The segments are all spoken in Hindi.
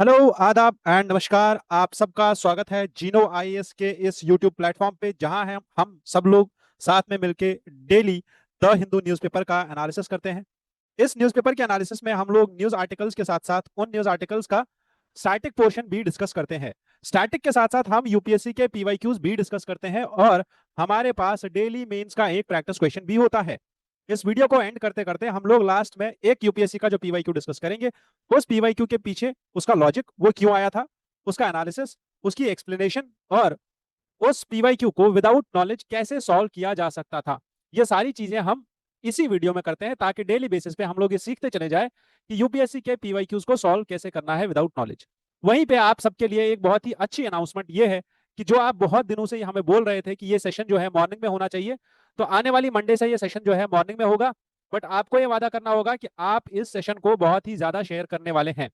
हेलो, आदाब एंड नमस्कार। आप सबका स्वागत है जीनो आईएएस के इस यूट्यूब प्लेटफॉर्म पे, जहां हम सब लोग साथ में मिलके डेली द हिंदू न्यूज़पेपर का एनालिसिस करते हैं। इस न्यूज़पेपर के एनालिसिस में हम लोग न्यूज़ आर्टिकल्स के साथ साथ उन न्यूज़ आर्टिकल्स का स्टैटिक पोर्शन भी डिस्कस करते हैं। स्टैटिक के साथ साथ हम यूपीएससी के पीवाईक्यूज भी डिस्कस करते हैं और हमारे पास डेली मेंस का एक प्रैक्टिस क्वेश्चन भी होता है। इस वीडियो को एंड करते करते हम लोग लास्ट में एक यूपीएससी का जो पीवाईक्यू डिस्कस करेंगे, उस पीवाईक्यू के पीछे उसका लॉजिक, वो क्यों आया था, उसका एनालिसिस, उसकी एक्सप्लेनेशन और उस पीवाईक्यू को विदाउट नॉलेज कैसे सॉल्व किया जा सकता था, ये सारी चीजें हम इसी वीडियो में करते हैं, ताकि डेली बेसिस पे हम लोग ये सीखते चले जाए कि यूपीएससी के पीवाईक्यूज को सॉल्व कैसे करना है विदाउट नॉलेज। वहीं पे आप सबके लिए एक बहुत ही अच्छी अनाउंसमेंट ये है कि जो आप बहुत दिनों से हमें बोल रहे थे कि ये सेशन जो है मॉर्निंग में होना चाहिए, तो आने वाली मंडे से ये सेशन जो है मॉर्निंग में होगा। बट आपको ये वादा करना होगा कि आप इस सेशन को बहुत ही ज्यादा शेयर करने वाले हैं।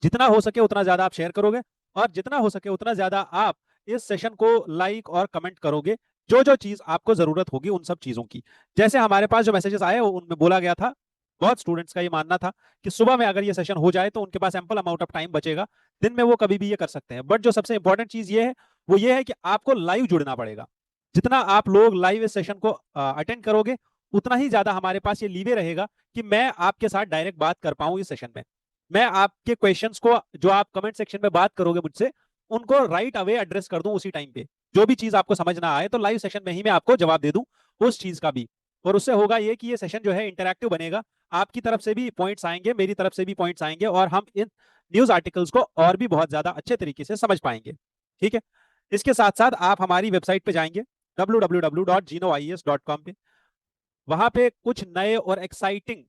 जितना हो सके उतना ज्यादा आप शेयर करोगे और जितना हो सके उतना ज्यादा आप इस सेशन को लाइक और कमेंट करोगे, जो जो चीज आपको जरूरत होगी उन सब चीजों की। जैसे हमारे पास जो मैसेजेस आए उनमें बोला गया था, बहुत स्टूडेंट्स का ये मानना था कि सुबह में अगर ये सेशन हो जाए तो उनके पास एम्पल अमाउंट ऑफ टाइम बचेगा, दिन में वो कभी भी ये कर सकते हैं। बट जो सबसे इंपॉर्टेंट चीज ये है वो ये है कि आपको लाइव जुड़ना पड़ेगा। जितना आप लोग लाइव इस सेशन को अटेंड करोगे, उतना ही ज्यादा हमारे पास ये लीवे रहेगा कि मैं आपके साथ डायरेक्ट बात कर पाऊं इस सेशन में। मैं आपके क्वेश्चंस को जो आप कमेंट सेक्शन में बात करोगे मुझसे, उनको राइट अवे एड्रेस कर दूं उसी टाइम पे। जो भी चीज आपको समझ ना आए तो लाइव सेशन में ही मैं आपको जवाब दे दूं उस चीज का भी। और उससे होगा ये कि ये सेशन जो है इंटरैक्टिव बनेगा। आपकी तरफ से भी पॉइंट्स आएंगे, मेरी तरफ से भी पॉइंट्स आएंगे और हम इन न्यूज आर्टिकल्स को और भी बहुत ज्यादा अच्छे तरीके से समझ पाएंगे। ठीक है। इसके साथ साथ आप हमारी वेबसाइट पे जाएंगे www.genoies.com पे। वहां पे कुछ नए और एक्साइटिंग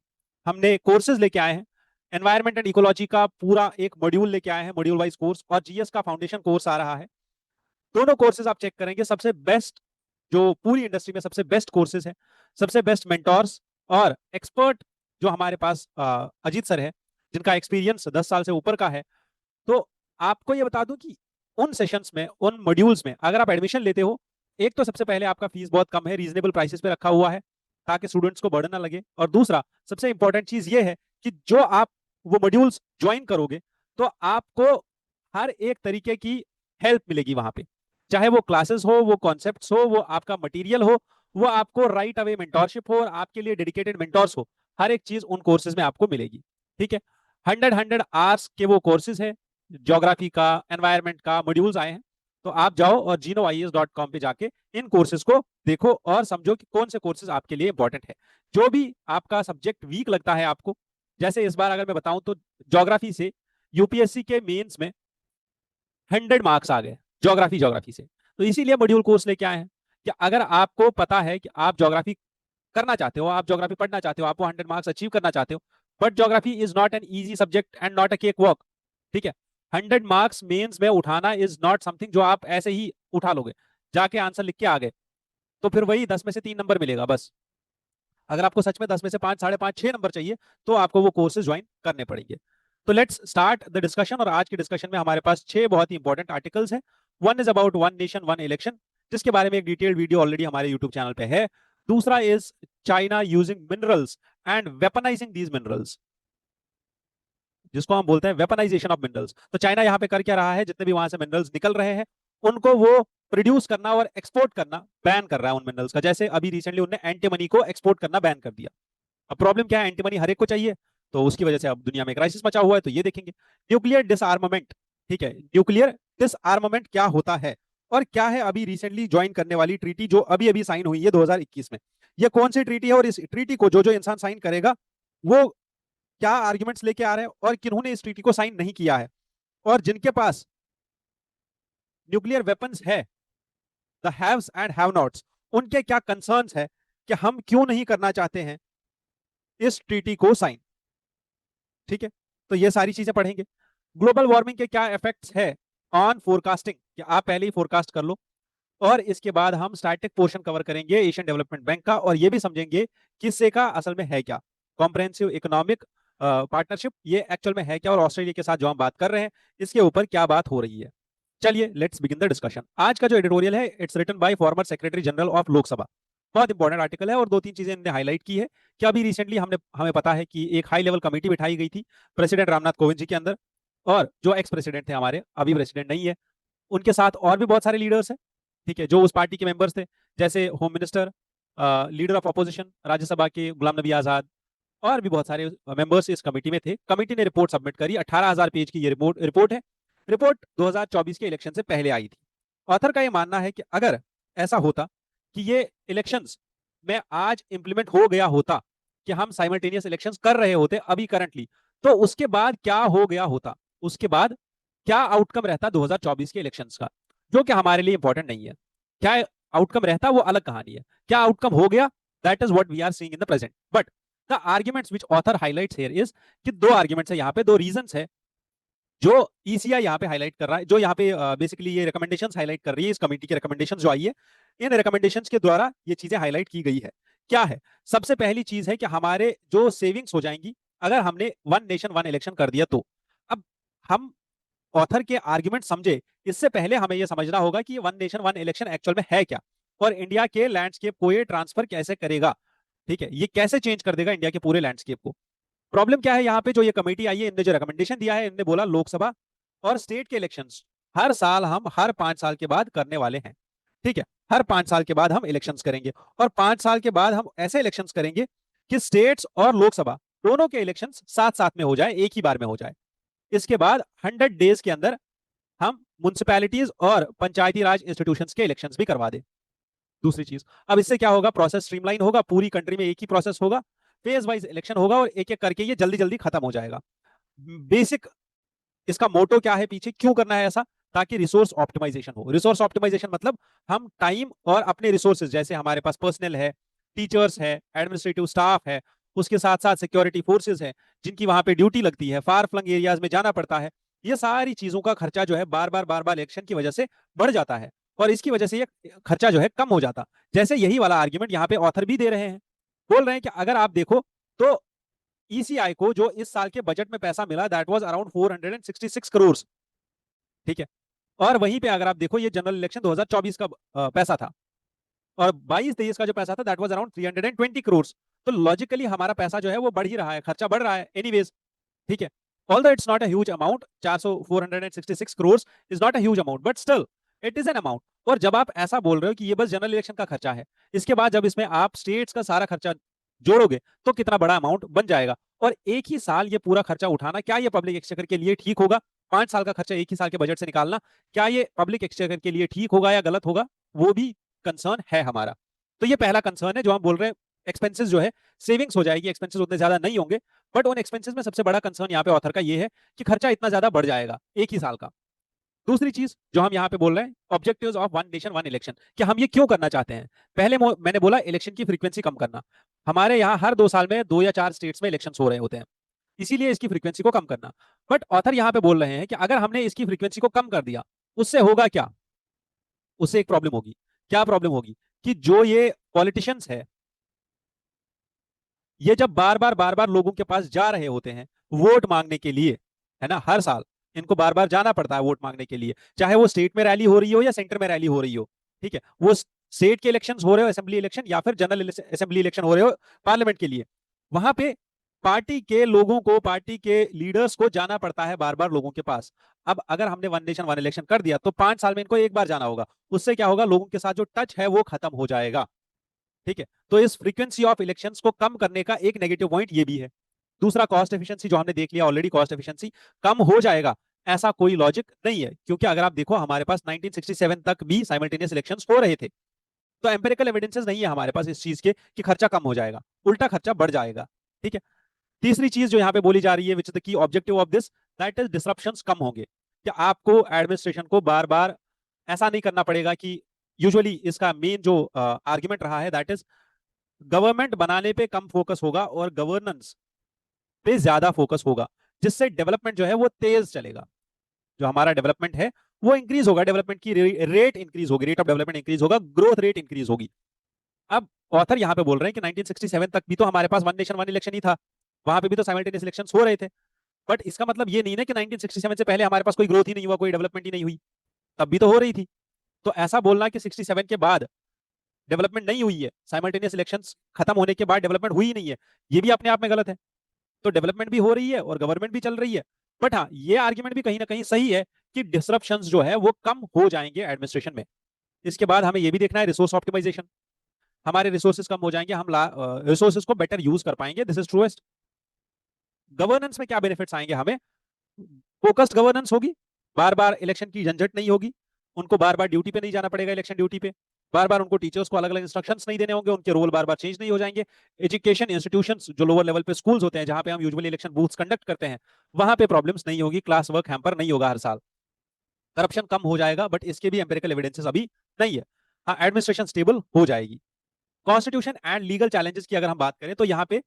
हमने कोर्सेज लेके आए हैं। एनवायरमेंट एंड इकोलॉजी का पूरा एक मॉड्यूल लेके आए हैं, मॉड्यूल वाइज कोर्स, और जीएस का फाउंडेशन कोर्स आ रहा है। दोनों कोर्सेज आप चेक करेंगे, सबसे बेस्ट, जो पूरी इंडस्ट्री में सबसे बेस्ट कोर्सेज है, सबसे बेस्ट मेंटोर्स और एक्सपर्ट जो हमारे पास अजीत सर है, जिनका एक्सपीरियंस 10 साल से ऊपर का है। तो आपको ये बता दूं कि उन सेशंस में, उन मॉड्यूल्स में अगर आप एडमिशन लेते हो, एक तो सबसे पहले आपका फीस बहुत कम है, रीजनेबल प्राइसेस पे रखा हुआ है ताकि स्टूडेंट्स को बर्डन ना लगे। और दूसरा सबसे इंपॉर्टेंट चीज ये है कि जो आप वो मॉड्यूल्स ज्वाइन करोगे तो आपको हर एक तरीके की हेल्प मिलेगी वहां पे। चाहे वो क्लासेस हो, वो कॉन्सेप्ट्स हो, वो आपका मटेरियल हो, वो आपको राइट अवे मेंटोरशिप हो और आपके लिए डेडिकेटेड मेंटोर्स हो, हर एक चीज उन कोर्सेज में आपको मिलेगी। ठीक है। 100 आवर्स के वो कोर्सेज है। ज्योग्राफी का, एनवायरमेंट का मॉड्यूल्स आए हैं। तो आप जाओ और genoies.com पे जाके इन कोर्सेज को देखो और समझो कि कौन से कोर्सेज आपके लिए इंपॉर्टेंट है। जो भी आपका सब्जेक्ट वीक लगता है आपको, जैसे इस बार अगर मैं बताऊं तो ज्योग्राफी से यूपीएससी के मेंस में 100 मार्क्स आ गए, ज्योग्राफी ज्योग्राफी से। तो इसीलिए मॉड्यूल कोर्स लेके आए हैं कि अगर आपको पता है कि आप ज्योग्राफी करना चाहते हो, आप ज्योग्राफी पढ़ना चाहते हो, आप वो 100 मार्क्स अचीव करना चाहते हो, but geography is not an easy subject and not a cake walk. ठीक है। 100 मार्क्स मेंस में उठाना इज नॉट समथिंग जो आप ऐसे ही उठा लोगे, जाके आंसर लिख के आ गए तो फिर वही 10 में से 3 नंबर मिलेगा बस। अगर आपको सच में 10 में से 5, 5.5, 6 नंबर चाहिए तो आपको वो कोर्सेज ज्वाइन करने पड़ेंगे। तो लेट्स स्टार्ट द डिस्कशन। और आज की डिस्कशन में हमारे पास 6 बहुत ही इंपॉर्टेंट आर्टिकल्स हैं। One is about one nation one election, जिसके बारे में एक डिटेल्ड वीडियो ऑलरेडी हमारे यूट्यूब चैनल पे है। दूसरा is China using minerals and weaponising these minerals, जिसको हम बोलते हैं वेपनाइजेशन ऑफ मिनरल्स। तो चाइना यहाँ पे कर क्या रहा है, जितने भी वहां से मिनरल्स निकल रहे हैं उनको वो प्रोड्यूस करना और एक्सपोर्ट करना बैन कर रहा है उन मिनरल्स का। जैसे अभी रिसेंटली उन्होंने एंटीमनी को एक्सपोर्ट करना बैन कर दिया। अब प्रॉब्लम क्या है, एंटीमनी हर एक को चाहिए, तो उसकी वजह से अब दुनिया में क्राइसिस मचा हुआ है। तो ये देखेंगे न्यूक्लियर डिसआर्मामेंट। ठीक है, न्यूक्लियर डिसआर्मामेंट क्या होता है और क्या है अभी रिसेंटली ज्वाइन करने वाली ट्रीटी जो अभी अभी साइन हुई है 2021 में। ये कौन सी ट्रीटी है और इस ट्रीटी को जो जो इंसान साइन करेगा वो क्या आर्ग्यूमेंट्स लेके आ रहे हैं और किन्होंने इस ट्रीटी को साइन नहीं किया है, और जिनके पास न्यूक्लियर वेपन्स है, the haves and have nots, उनके क्या कंसर्न्स है कि हम क्यों नहीं करना चाहते हैं इस ट्रीटी को साइन। ठीक है। तो ये सारी चीजें पढ़ेंगे। ग्लोबल वार्मिंग के क्या इफेक्ट्स है ऑन फोरकास्टिंग, कि आप पहले ही फोरकास्ट कर लो। और इसके बाद हम स्टैटिक पोर्शन कवर करेंगे एशियन डेवलपमेंट बैंक का, और ये भी समझेंगे कि सेका असल में है क्या, कॉम्प्रहेंसिव इकोनॉमिक पार्टनरशिप, ये एक्चुअल में है क्या, और ऑस्ट्रेलिया के साथ जो हम बात कर रहे हैं इसके ऊपर क्या बात हो रही है। चलिए लेट्स बिगिन द डिस्कशन। आज का जो एडिटोरियल है it's written by former secretary general of Lok Sabha. बहुत इंपॉर्टेंट आर्टिकल है और दो तीन चीजें इन्होंने हाईलाइट की है कि अभी रिसेंटली हमें पता है कि एक हाई लेवल कमेटी बिठाई गई थी प्रेसिडेंट रामनाथ कोविंद जी के अंदर, और जो एक्स प्रेसिडेंट थे हमारे, अभी प्रेसिडेंट नहीं है, उनके साथ और भी बहुत सारे लीडर्स हैं, ठीक है, जो उस पार्टी के मेंबर्स थे, जैसे home minister, leader of opposition Rajya Sabha के गुलाम नबी आजाद, और भी बहुत सारे मेंबर्स इस कमेटी में थे। कमेटी ने रिपोर्ट सबमिट करी, 18,000 पेज की ये रिपोर्ट है। रिपोर्ट 2024 के इलेक्शन से पहले आई थी। ऑथर का ये मानना है कि अगर ऐसा होता कि ये इलेक्शंस में आज इंप्लीमेंट हो गया होता, कि हम साइमल्टेनियस इलेक्शंस कर रहे होते अभी करंटली, तो उसके बाद क्या हो गया होता, उसके बाद क्या आउटकम रहता 2024 के इलेक्शंस का, जो कि हमारे लिए इंपॉर्टेंट नहीं है। क्या आउटकम रहता वो अलग कहानी है, क्या आउटकम हो गया, that is what we are seeing in the present. But the arguments which author highlights here is कि दो आर्ग्यूमेंट्स है यहाँ पे, दो रीजंस है जो ईसीआई यहाँ पे हाईलाइट कर रहा है, जो यहाँ पे बेसिकली ये रिकमेंडेशंस हाईलाइट कर रही है, इस कमेटी की रिकमेंडेशंस जो आई है, इन रिकमेंडेशंस के द्वारा ये चीजें हाईलाइट की गई है। क्या है? सबसे पहली चीज है कि हमारे जो सेविंग्स हो जाएंगी अगर हमने वन नेशन वन इलेक्शन कर दिया तो। अब हम ऑथर के आर्ग्यूमेंट समझे, इससे पहले हमें यह समझना होगा कि one nation one election actual में है क्या, और इंडिया के लैंडस्केप को ये ट्रांसफर कैसे करेगा, ठीक है, ये कैसे चेंज कर देगा इंडिया के पूरे लैंडस्केप को। प्रॉब्लम क्या है यहाँ पे, जो ये कमेटी आई है, इनने जो रिकमेंडेशन दिया है, इनने बोला लोकसभा और स्टेट के इलेक्शंस हर साल हम हर 5 साल के बाद करने वाले हैं, ठीक है, हर 5 साल के बाद हम इलेक्शंस करेंगे, और 5 साल के बाद हम ऐसे इलेक्शंस करेंगे कि स्टेट्स और लोकसभा दोनों के इलेक्शंस साथ साथ में हो जाए, एक ही बार में हो जाए। इसके बाद 100 डेज के अंदर हम म्युनिसिपैलिटीज और पंचायती राज इंस्टीट्यूशंस के इलेक्शंस भी करवा दें। दूसरी चीज, अब इससे क्या होगा, प्रोसेस स्ट्रीमलाइन होगा, पूरी कंट्री में एक ही प्रोसेस होगा, फेज वाइज इलेक्शन होगा, और एक एक करके ये जल्दी जल्दी खत्म हो जाएगा। बेसिक इसका मोटो क्या है, पीछे क्यों करना है ऐसा, ताकि रिसोर्स ऑप्टिमाइजेशन हो। रिसोर्स ऑप्टिमाइजेशन मतलब हम टाइम और अपने रिसोर्सेज, जैसे हमारे पास पर्सनल है, टीचर्स है, एडमिनिस्ट्रेटिव स्टाफ है, उसके साथ साथ सिक्योरिटी फोर्सेज है जिनकी वहां पे ड्यूटी लगती है, फार फ्लंग एरियाज में जाना पड़ता है, ये सारी चीजों का खर्चा जो है बार बार इलेक्शन की वजह से बढ़ जाता है, और इसकी वजह से ये खर्चा जो है कम हो जाता। जैसे यही वाला आर्ग्यूमेंट यहाँ पे ऑथर भी दे रहे हैं, बोल रहे हैं कि अगर आप देखो तो ईसीआई को जो इस साल के बजट में पैसा मिला, दैट वाज अराउंड 466 करोड़, ठीक है, और वहीं पे अगर आप देखो ये जनरल इलेक्शन 2024 का पैसा था, और 22-23 का जो पैसा था दैट वाज अराउंड 320 करोड़। तो लॉजिकली हमारा पैसा जो है वो बढ़ ही रहा है, खर्चा बढ़ रहा है एनीवेज, ठीक है, although it's not a huge amount, 466 crore is not a huge amount, but still it is an amount. और जब आप ऐसा बोल रहे हो कि ये बस जनरल इलेक्शन का खर्चा है, इसके बाद जब इसमें आप स्टेट्स का सारा खर्चा जोड़ोगे तो कितना बड़ा अमाउंट बन जाएगा, और एक ही साल ये पूरा खर्चा उठाना, क्या ये पब्लिक एक्सचेकर के लिए ठीक होगा? 5 साल का खर्चा एक ही साल के बजट से निकालना, क्या ये पब्लिक एक्सचेकर के लिए ठीक होगा या गलत होगा, वो भी कंसर्न है हमारा। तो ये पहला कंसर्न है जो हम बोल रहे हैं, एक्सपेंसेस जो है, सेविंग्स हो जाएगी, एक्सपेंसेस उतने ज्यादा नहीं होंगे, बट उन एक्सपेंसेस में सबसे बड़ा कंसर्न यहाँ पे ऑथर का ये है कि खर्चा इतना ज्यादा बढ़ जाएगा एक ही साल का। दूसरी चीज जो हम यहाँ पे बोल रहे हैं, objectives of one nation one election, कि हम ये क्यों करना चाहते हैं। पहले मैंने बोला इलेक्शन की फ्रीक्वेंसी कम करना, हमारे यहाँ हर 2 साल में 2 या 4 स्टेट्स में इलेक्शन हो रहे होते हैं, इसीलिए इसकी फ्रीक्वेंसी को कम करना। बट ऑथर यहाँ पे बोल रहे हैं कि अगर हमने इसकी फ्रीक्वेंसी को कम कर दिया, उससे होगा क्या, उससे एक प्रॉब्लम होगी। क्या प्रॉब्लम होगी? कि जो ये पॉलिटिशियंस है, ये जब बार बार लोगों के पास जा रहे होते हैं वोट मांगने के लिए, है ना, हर साल इनको बार बार जाना पड़ता है वोट मांगने के लिए, चाहे वो स्टेट में रैली हो रही हो या सेंटर में रैली हो रही हो, ठीक है, वो स्टेट के इलेक्शंस हो रहे हो, असेंबली इलेक्शन या फिर जनरल असेंबली इलेक्शन हो रहे हो पार्लियामेंट के लिए, वहां पे पार्टी के लोगों को, पार्टी के लीडर्स को जाना पड़ता है बार बार लोगों के पास। अब अगर हमने वन नेशन वन इलेक्शन कर दिया तो 5 साल में इनको एक बार जाना होगा, उससे क्या होगा, लोगों के साथ जो टच है वो खत्म हो जाएगा, ठीक है। तो इस फ्रीक्वेंसी ऑफ इलेक्शंस को कम करने का एक नेगेटिव पॉइंट ये भी है। दूसरा, कॉस्ट एफिशिएंसी, जो हमने देख लिया ऑलरेडी, कॉस्ट एफिशिएंसी कम हो जाएगा, ऐसा कोई लॉजिक नहीं है, क्योंकि अगर आप देखो हमारे पास 1967 तक भी साइमल्टेनियस इलेक्शंस हो रहे थे, तो एम्पिरिकल एविडेंसेस नहीं है हमारे पास इस चीज के कि खर्चा कम हो जाएगा, उल्टा खर्चा बढ़ जाएगा, ठीक है। तीसरी चीज जो यहाँ पे बोली जा रही है, which is the key objective of this, that is disruptions कम होंगे, कि आपको एडमिनिस्ट्रेशन को बार बार ऐसा नहीं करना पड़ेगा कि यूजुअली इसका मेन जो आर्ग्यूमेंट रहा है दैट इज गवर्नमेंट बनाने पे कम फोकस होगा और गवर्नेंस पे ज्यादा फोकस होगा, जिससे डेवलपमेंट जो है वो तेज चलेगा, जो हमारा डेवलपमेंट है वो इंक्रीज होगा, डेवलपमेंट की रेट इंक्रीज होगी, रेट ऑफ डेवलपमेंट इंक्रीज होगा, ग्रोथ रेट इंक्रीज होगी। अब ऑथर यहाँ पे बोल रहे हैं कि 1967 तक भी तो हमारे पास वन नेशन वन इलेक्शन ही था, वहां पे भी तो साइमल्टेनियस इलेक्शंस हो रहे थे, बट इसका मतलब ये नहीं ना कि 1967 से पहले हमारे पास कोई ग्रोथ ही नहीं हुआ, कोई डेवलपमेंट ही नहीं हुई, तब भी तो हो रही थी। तो ऐसा बोलना कि 67 के बाद डेवलपमेंट नहीं हुई है, साइमल्टेनियस इलेक्शंस खत्म होने के बाद डेवलपमेंट हुई नहीं है, ये भी अपने आप में गलत है। तो डेवलपमेंट भी हो रही है और गवर्नमेंट भी चल रही है, बट हाँ, ये आर्ग्यूमेंट भी कहीं ना कहीं सही है कि डिसरप्शंस जो है वो कम हो जाएंगे एडमिनिस्ट्रेशन में। इसके बाद हमें ये भी देखना है रिसोर्स ऑप्टिमाइजेशन। हमारे रिसोर्सेज कम हो जाएंगे, हम रिसोर्सेज को बेटर यूज कर पाएंगे, दिस इज ट्रूएस्ट। गवर्नेंस में क्या बेनिफिट्स आएंगे हमें? फोकस्ड गवर्नेंस होगी, बार बार इलेक्शन की झंझट नहीं होगी, उनको बार बार ड्यूटी पे नहीं जाना पड़ेगा, इलेक्शन ड्यूटी पे बार बार उनको टीचर्स को अलग अलग इंस्ट्रक्शंस नहीं देने होंगे, उनके रोल बार बार चेंज नहीं हो जाएंगे। एजुकेशन इंस्टीट्यूशंस जो लोअर लेवल पे स्कूल्स होते हैं, जहां पे हम यूजुअली इलेक्शन बूथ्स कंडक्ट करते हैं, वहां पे प्रॉब्लम्स नहीं होगी, क्लास वर्क हैम्पर नहीं होगा हर साल, करप्शन कम हो जाएगा, बट इसके भी एम्पिरिकल एविडेंसेस अभी नहीं है। हाँ, एडमिनिस्ट्रेशन स्टेबल हो जाएगी। कॉन्स्टिट्यूशन एंड लीगल चैलेंजेस की अगर हम बात करें तो यहाँ पे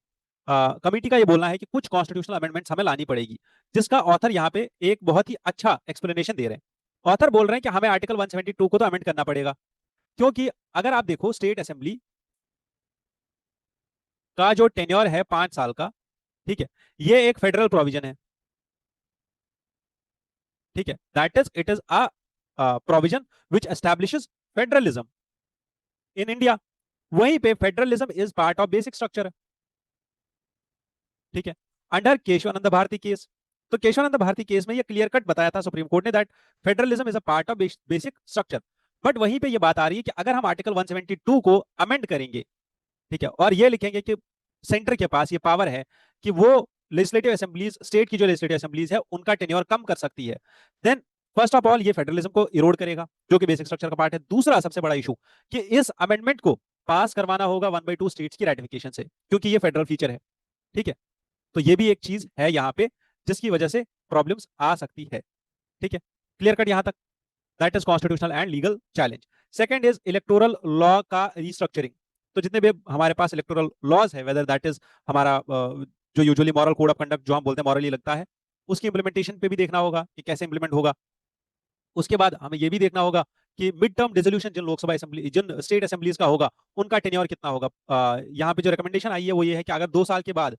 कमिटी का ये बोलना है कि कुछ कॉन्स्टिट्यूशनल अमेंडमेंट्स हमें लानी पड़ेगी, जिसका ऑथर यहाँ पे एक बहुत ही अच्छा एक्सप्लेनेशन दे रहे हैं। ऑथर बोल रहे हैं कि हमें आर्टिकल 172 को तो अमेंड करना पड़ेगा, क्योंकि अगर आप देखो स्टेट असेंबली का जो टेन्योर है 5 साल का, ठीक है, ये एक फेडरल प्रोविजन है, ठीक है, that is it is a provision which establishes federalism in India. वहीं पे federalism is part of basic structure, ठीक है, अंडर केशवानंद भारती केस। तो केशवानंद भारती केस में ये क्लियर कट बताया था सुप्रीम कोर्ट ने that federalism is a part of basic structure. But वहीं पे ये बात आ रही है कि अगर हम आर्टिकल 172 को अमेंड करेंगे, ठीक है, और ये लिखेंगे कि सेंटर के पास ये पावर है कि वो लेजिस्लेटिव असेंबलीज, स्टेट की जो लेजिस्लेटिव असेंबलीज है उनका टेन्योर कम कर सकती है, देन फर्स्ट ऑफ ऑल ये फेडरलिज्म को इरोड करेगा, जो कि बेसिक स्ट्रक्चर का पार्ट है। दूसरा सबसे बड़ा इशू कि इस अमेंडमेंट को पास करवाना होगा 1/2 स्टेट्स की रेटिफिकेशन से, क्योंकि ये फेडरल फीचर है, ठीक है। तो ये भी एक चीज है यहाँ पे जिसकी वजह से प्रॉब्लम्स आ सकती है, ठीक है। क्लियर कट यहाँ तक? That is constitutional and legal challenge. Second is electoral law का रीस्ट्रक्चरिंग। तो जितने भी हमारे पास इलेक्टोरल लॉज है, वेदर दैट इज हमारा जो usually moral code of conduct जो हम बोलते हैं मॉरली लगता है, उसकी इंप्लीमेंटेशन पे भी देखना होगा कि कैसे इंप्लीमेंट होगा। उसके बाद हमें यह भी देखना होगा कि मिड टर्म डिसोल्यूशन जिन लोकसभा असेंबली, जिन स्टेट असेंबलीज का होगा, उनका टेन्योर कितना होगा। यहाँ पे जो रिकमेंडेशन आई है वो ये है कि अगर 2 साल के बाद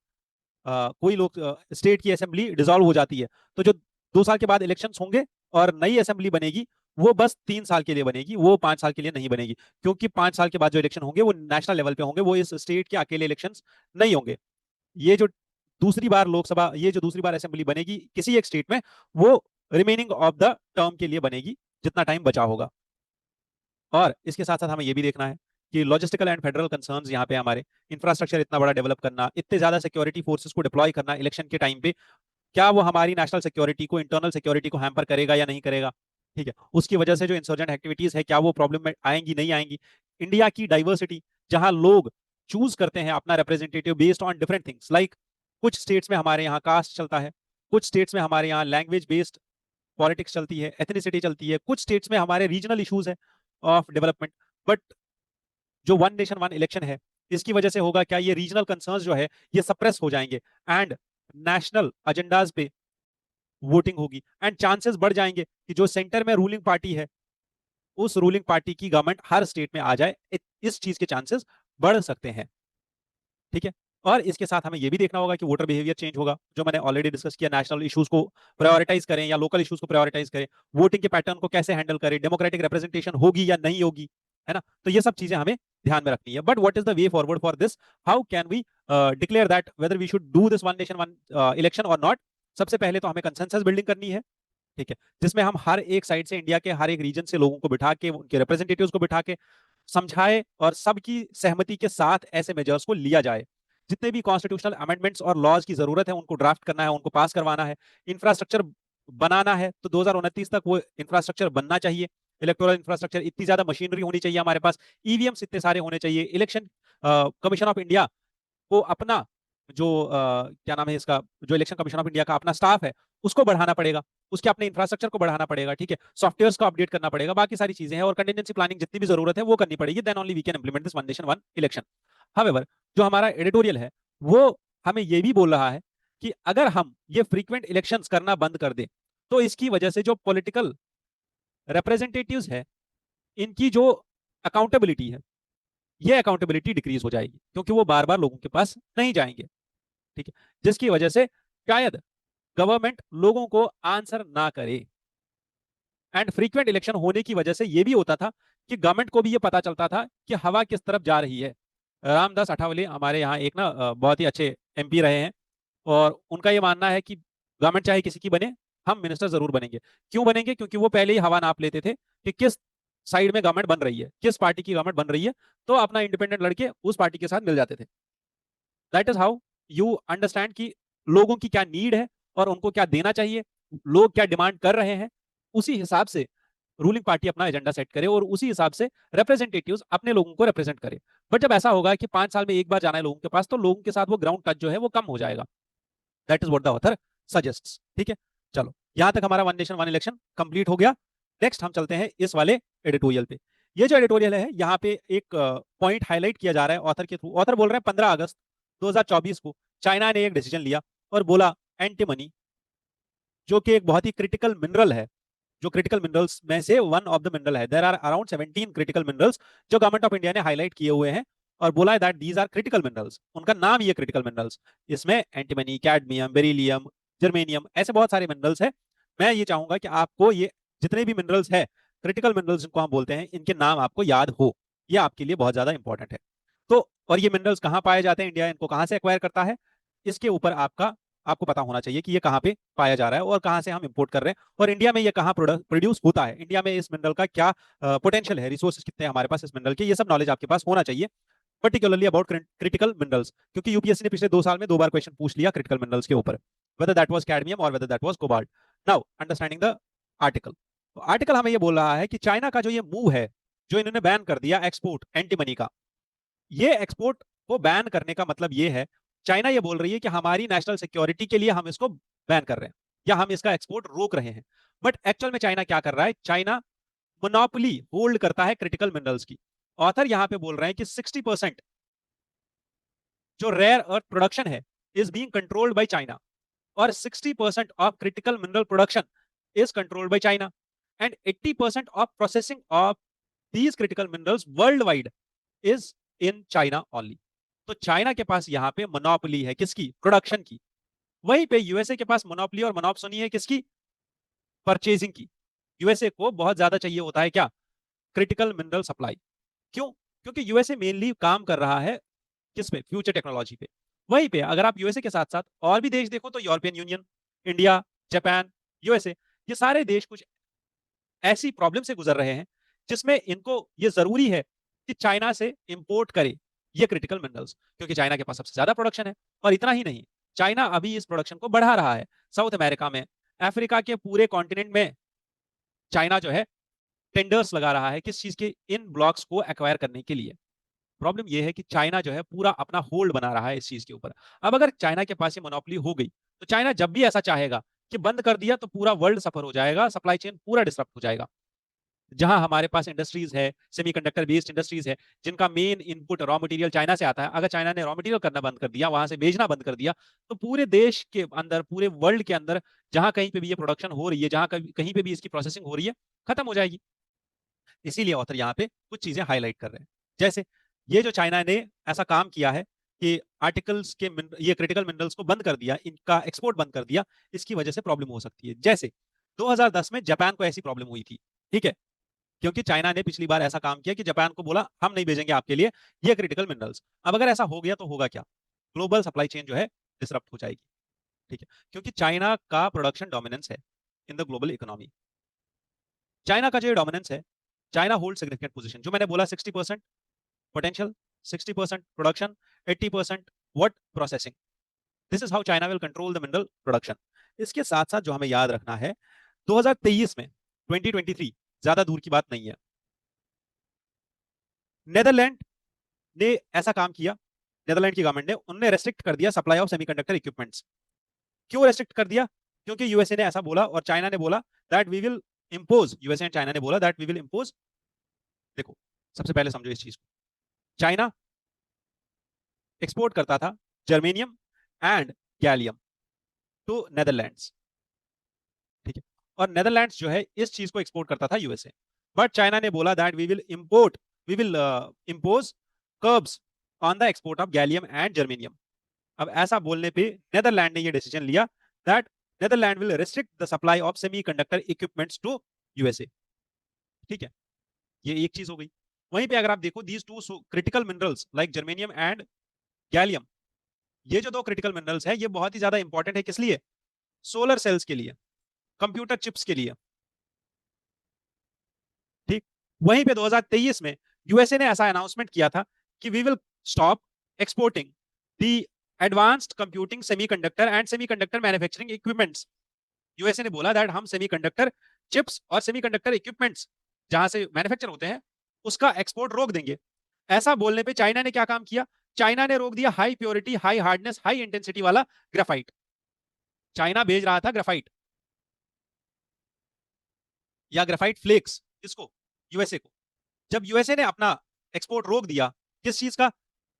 कोई लोग स्टेट की असेंबली डिसॉल्व हो जाती है, तो जो 2 साल के बाद इलेक्शंस होंगे और नई असेंबली बनेगी, वो बस 3 साल के लिए बनेगी, वो 5 साल के लिए नहीं बनेगी, क्योंकि 5 साल के बाद जो इलेक्शन होंगे वो नेशनल लेवल पे होंगे, वो इस स्टेट के अकेले इलेक्शंस नहीं होंगे। ये जो दूसरी बार लोकसभा, ये जो दूसरी बार असेंबली बनेगी किसी एक स्टेट में, वो रिमेनिंग ऑफ द टर्म के लिए बनेगी, जितना टाइम बचा होगा। और इसके साथ साथ हमें यह भी देखना है कि लॉजिस्टिकल एंड फेडरल कंसर्न्स यहाँ पे हमारे, इंफ्रास्ट्रक्चर इतना बड़ा डेवलप करना, इतने ज्यादा सिक्योरिटी फोर्सेस को डिप्लॉय करना इलेक्शन के टाइम पे, क्या वो हमारी नेशनल सिक्योरिटी को, इंटरनल सिक्योरिटी को हैम्पर करेगा या नहीं करेगा, ठीक है। उसकी वजह से जो इंसर्जेंट एक्टिविटीज है, क्या वो प्रॉब्लम में आएंगी नहीं आएंगी। इंडिया की डाइवर्सिटी, जहां लोग चूज करते हैं अपना representative based on different things, like कुछ स्टेट्स में हमारे यहाँ कास्ट चलता है, कुछ स्टेट्स में हमारे यहाँ लैंग्वेज बेस्ड पॉलिटिक्स चलती है, एथनिसिटी चलती है, कुछ स्टेट्स में हमारे रीजनल इश्यूज है ऑफ डेवलपमेंट। बट जो वन नेशन वन इलेक्शन है, इसकी वजह से होगा क्या, ये रीजनल कंसर्न्स जो है ये सप्रेस हो जाएंगे एंड नेशनल एजेंडाज पे वोटिंग होगी, एंड चांसेस बढ़ जाएंगे कि जो सेंटर में रूलिंग पार्टी है, उस रूलिंग पार्टी की गवर्नमेंट हर स्टेट में आ जाए, इस चीज के चांसेस बढ़ सकते हैं, ठीक है। और इसके साथ हमें यह भी देखना होगा कि वोटर बिहेवियर चेंज होगा, जो मैंने ऑलरेडी डिस्कस किया, नेशनल इश्यूज को प्रायोरिटाइज करें या लोकल इश्यूज को प्रायोरिटाइज करें, वोटिंग के पैटर्न को कैसे हैंडल करें, डेमोक्रेटिक रिप्रेजेंटेशन होगी या नहीं होगी, है ना। तो ये सब चीजें हमें ध्यान में रखनी है। But what is the way forward for this, how can we declare that whether we should do this one nation one election और नॉट। सबसे पहले तो हमें कंसेंसस बिल्डिंग करनी है, ठीक है, जिसमें हम हर एक साइड से, इंडिया के हर एक रीजन से लोगों को बिठा के, उनके रिप्रेजेंटेटिव्स को बिठा के समझाए और सबकी सहमति के साथ ऐसे मेजर्स को लिया जाए। जितने भी कॉन्स्टिट्यूशनल अमेंडमेंट्स और लॉज की जरूरत है उनको ड्राफ्ट करना है, उनको पास करवाना है। इंफ्रास्ट्रक्चर बनाना है तो 2029 तक वो इंफ्रास्ट्रक्चर बनना चाहिए। इलेक्टोरल इंफ्रास्ट्रक्चर, इतनी ज्यादा मशीनरी होनी चाहिए हमारे पास, ईवीएम्स इतने सारे होने चाहिए। इलेक्शन कमीशन ऑफ इंडिया को अपना जो क्या नाम है इसका, जो इलेक्शन कमीशन ऑफ इंडिया का अपना स्टाफ है उसको बढ़ाना पड़ेगा, उसके अपने इंफ्रास्ट्रक्चर को बढ़ाना पड़ेगा, ठीक है, सॉफ्टवेयर को अपडेट करना पड़ेगा, बाकी सारी चीजें हैं, और कंटिजेंसी प्लानिंग जितनी भी जरूरत है वो करनी पड़ेगी, then only we can implement this one nation one election. However, जो हमारा एडिटोरियल है वो हमें ये भी बोल रहा है कि अगर हम ये फ्रीक्वेंट इलेक्शंस करना बंद कर दें, तो इसकी वजह से जो पॉलिटिकल रिप्रेजेंटेटिव्स है, इनकी जो अकाउंटेबिलिटी है, ये अकाउंटेबिलिटी डिक्रीज हो जाएगी, क्योंकि वो बार बार लोगों के पास नहीं जाएंगे, ठीक है, जिसकी वजह से शायद गवर्नमेंट लोगों को आंसर ना करे। एंड फ्रीक्वेंट इलेक्शन होने की वजह से यह भी होता था कि गवर्नमेंट को भी यह पता चलता था कि हवा किस तरफ जा रही है। रामदास अठावले हमारे यहाँ एक ना बहुत ही अच्छे एमपी रहे हैं, और उनका यह मानना है कि गवर्नमेंट चाहे किसी की बने, हम मिनिस्टर जरूर बनेंगे। क्यों बनेंगे? क्योंकि वो पहले ही हवा नाप लेते थे कि किस साइड में गवर्नमेंट बन रही है, किस पार्टी की गवर्नमेंट बन रही है, तो अपना इंडिपेंडेंट लड़के उस पार्टी के साथ मिल जाते थे। That is how you understand कि लोगों की क्या नीड है और उनको क्या देना चाहिए, लोग क्या डिमांड कर रहे हैं, उसी हिसाब से रूलिंग पार्टी अपना एजेंडा सेट करे और उसी हिसाब से रिप्रेजेंटेटिव्स अपने लोगों को रिप्रेजेंट करे। बट जब ऐसा होगा कि 5 साल में एक बार जाना है लोगों के पास, तो लोगों के साथ वो ग्राउंड टच जो है वो कम हो जाएगा। That is what the author suggests. ठीक है, चलो यहां तक हमारा one nation one election complete हो गया। नेक्स्ट हम चलते हैं इस वाले एडिटोरियल पे। ये जो एडिटोरियल है, यहाँ पे एक पॉइंट हाईलाइट किया जा रहा है ऑथर के थ्रू। ऑथर बोल रहे हैं 15 अगस्त 2024 को चाइना ने एक डिसीजन लिया और बोला एंटीमनी, जो कि एक बहुत ही क्रिटिकल मिनरल है, जो क्रिटिकल मिनरल्स में से वन ऑफ द मिनरल है। There are around 17 critical minerals जो गवर्नमेंट ऑफ इंडिया ने हाईलाइट किए हुए हैं और बोला है that these are critical minerals. उनका नाम ये क्रिटिकल मिनरल्स, इसमें एंटीमनी, कैडमियम, बेरिलियम, जर्मेनियम, ऐसे बहुत सारे मिनरल्स है। मैं ये चाहूंगा कि आपको ये जितने भी मिनरल्स है, क्रिटिकल मिनरल्स जिनको हम बोलते हैं, इनके नाम आपको याद हो, ये आपके लिए बहुत ज्यादा इंपॉर्टेंट है। तो और ये मिनरल्स कहाँ पाए जाते हैं, इंडिया इनको कहाँ से एक्वायर करता है, इसके ऊपर आपको पता होना चाहिए कि ये कहाँ पे पाया जा रहा है और कहाँ से हम इंपोर्ट कर रहे हैं, और इंडिया में ये कहाँ प्रोड्यूस होता है, इंडिया में इस मिनरल का क्या पोटेंशियल है, रिसोर्सेज कितने हैं हमारे पास इस मिनरल के, ये सब नॉलेज आपके पास होना चाहिए, पर्टिकुलरली अबाउट क्रिटिकल मिनरल्स। क्योंकि यूपीएससी ने पिछले 2 साल में 2 बार क्वेश्चन पूछ लिया क्रिटिकल मिनरल्स के ऊपर, वेदर दैट वाज कैडमियम और whether that was cobalt. Now understanding the article. तो आर्टिकल हमें ये बोल रहा है कि चाइना का जो ये मूव है, जो इन्होंने बैन कर दिया एक्सपोर्ट एंटी मनी का, ये एक्सपोर्ट को बैन करने का मतलब ये है, चाइना ये बोल रही है कि हमारी नेशनल सिक्योरिटी के लिए हम इसको बैन कर रहे हैं या हम इसका एक्सपोर्ट रोक रहे हैं। बट एक्चुअल में चाइना क्या कर रहा है, चाइना मोनोपोली होल्ड करता है क्रिटिकल मिनरल्स की। ऑथर यहां पे बोल रहे हैं कि 60% जो रेयर अर्थ प्रोडक्शन है is being controlled by China, और 60% of critical mineral production is controlled by China, and 80% of processing of these critical minerals world wide is in China only. तो चाइना के पास यहाँ पे मोनोपोली है किसकी, प्रोडक्शन की। वहीं पे यूएसए के पास मोनोपोली और मोनोप्सोनी है किसकी, परचेजिंग की। यूएसए को बहुत ज्यादा चाहिए होता है क्या, क्रिटिकल मिनरल सप्लाई। क्यों? क्योंकि यूएसए मेनली काम कर रहा है किस पे, फ्यूचर टेक्नोलॉजी पे। वहीं पे अगर आप यूएसए के साथ साथ और भी देश देखो तो European union, India, Japan, USA, ये सारे देश कुछ ऐसी प्रॉब्लम से गुजर रहे हैं जिसमें इनको ये जरूरी है कि चाइना से इंपोर्ट करे ये क्रिटिकल मिनरल्स, क्योंकि चाइना के पास सबसे ज्यादा प्रोडक्शन है। और इतना ही नहीं, चाइना अभी इस प्रोडक्शन को बढ़ा रहा है। साउथ अमेरिका में, अफ्रीका के पूरे कॉन्टिनेंट में चाइना जो है टेंडर्स लगा रहा है किस चीज के, इन ब्लॉक्स को एक्वायर करने के लिए। प्रॉब्लम यह है कि चाइना जो है पूरा अपना होल्ड बना रहा है इस चीज के ऊपर। अब अगर चाइना के पास ये मोनोपोली हो गई, तो चाइना जब भी ऐसा चाहेगा कि बंद कर दिया, तो पूरा वर्ल्ड सफर हो जाएगा, सप्लाई चेन पूरा डिस्टर्ब हो जाएगा। जहां हमारे पास इंडस्ट्रीज है, सेमीकंडक्टर बेस्ड इंडस्ट्रीज है, जिनका main input raw material China से आता है, अगर चाइना ने रॉ मटेरियल करना बंद कर दिया, वहां से भेजना बंद कर दिया, तो पूरे देश के अंदर, पूरे वर्ल्ड के अंदर जहां कहीं पे भी ये प्रोडक्शन हो रही है, जहां कहीं पे भी इसकी प्रोसेसिंग हो रही है, खत्म हो जाएगी। इसीलिए ऑथर यहाँ पे कुछ चीजें हाईलाइट कर रहे हैं, जैसे ये जो चाइना ने ऐसा काम किया है कि आर्टिकल्स के ये क्रिटिकल मिनरल्स को बंद कर दिया, इनका एक्सपोर्ट बंद कर दिया, इसकी वजह से प्रॉब्लम हो सकती है। जैसे 2010 में जापान को ऐसी प्रॉब्लम हुई थी, ठीक है, क्योंकि चाइना ने पिछली बार ऐसा काम किया कि जापान को बोला हम नहीं भेजेंगे आपके लिए ये क्रिटिकल मिनरल्स। अब अगर ऐसा हो गया तो होगा क्या, ग्लोबल सप्लाई चेन जो है डिसरप्ट हो जाएगी। ठीक है, क्योंकि चाइना का प्रोडक्शन डोमिनेंस है in the global economy. China का जो डोमिनेंस है, चाइना होल्ड सिग्निफिकेंट पोजीशन, जो मैंने बोला 60% potential, 60% production, 80% what processing. This is how China will control the mineral production. इसके साथ साथ जो हमें याद रखना है, 2023 में, 2023 ज्यादा दूर की बात नहीं है, नेदरलैंड ने ऐसा काम किया, नेदरलैंड की गवर्नमेंट ने, उन्होंने रेस्ट्रिक्ट कर दिया सप्लाई ऑफ सेमीकंडक्टर इक्विपमेंट्स। क्यों रेस्ट्रिक्ट कर दिया? क्योंकि यूएसए ने ऐसा बोला और चाइना ने बोला that we will impose, USA and China ने बोला दैट वी विल इंपोज। देखो, सबसे पहले समझो इस चीज को, चाइना एक्सपोर्ट करता था germanium and gallium to Netherlands, ठीक है, और नेदरलैंड्स जो है इस चीज को एक्सपोर्ट करता था यूएसए। बट चाइना ने बोला that we will impose curbs on the export of gallium and germanium. अब ऐसा बोलने पे नेदरलैंड ने ये डिसीजन लिया that Netherland will restrict the supply of semiconductor equipments to USA. ठीक है, ये एक चीज हो गई। वहीं पे अगर आप देखो, these two critical minerals like germanium and gallium, ये जो दो क्रिटिकल मिनरल्स है, ये बहुत ही ज्यादा इंपॉर्टेंट है किस लिए, सोलर सेल्स के लिए, कंप्यूटर चिप्स के लिए। ठीक। वहीं पे 2023 में यूएसए ने ऐसा अनाउंसमेंट किया था कि we will stop exporting the advanced computing semiconductor and semiconductor manufacturing equipments. USA ने बोला दैट हम सेमीकंडक्टर चिप्स और सेमीकंडक्टर इक्विपमेंट्स जहां से मैन्युफैक्चर होते हैं उसका एक्सपोर्ट रोक देंगे। ऐसा बोलने पे चाइना ने क्या काम किया? चाइना ने रोक दिया high purity, high hardness, high intensity वाला ग्राफाइट। चाइना भेज रहा था ग्राफाइट या ग्राफाइट फ्लेक्स, किसको? यूएसए को। जब यूएसए ने अपना एक्सपोर्ट रोक दिया, किस चीज का?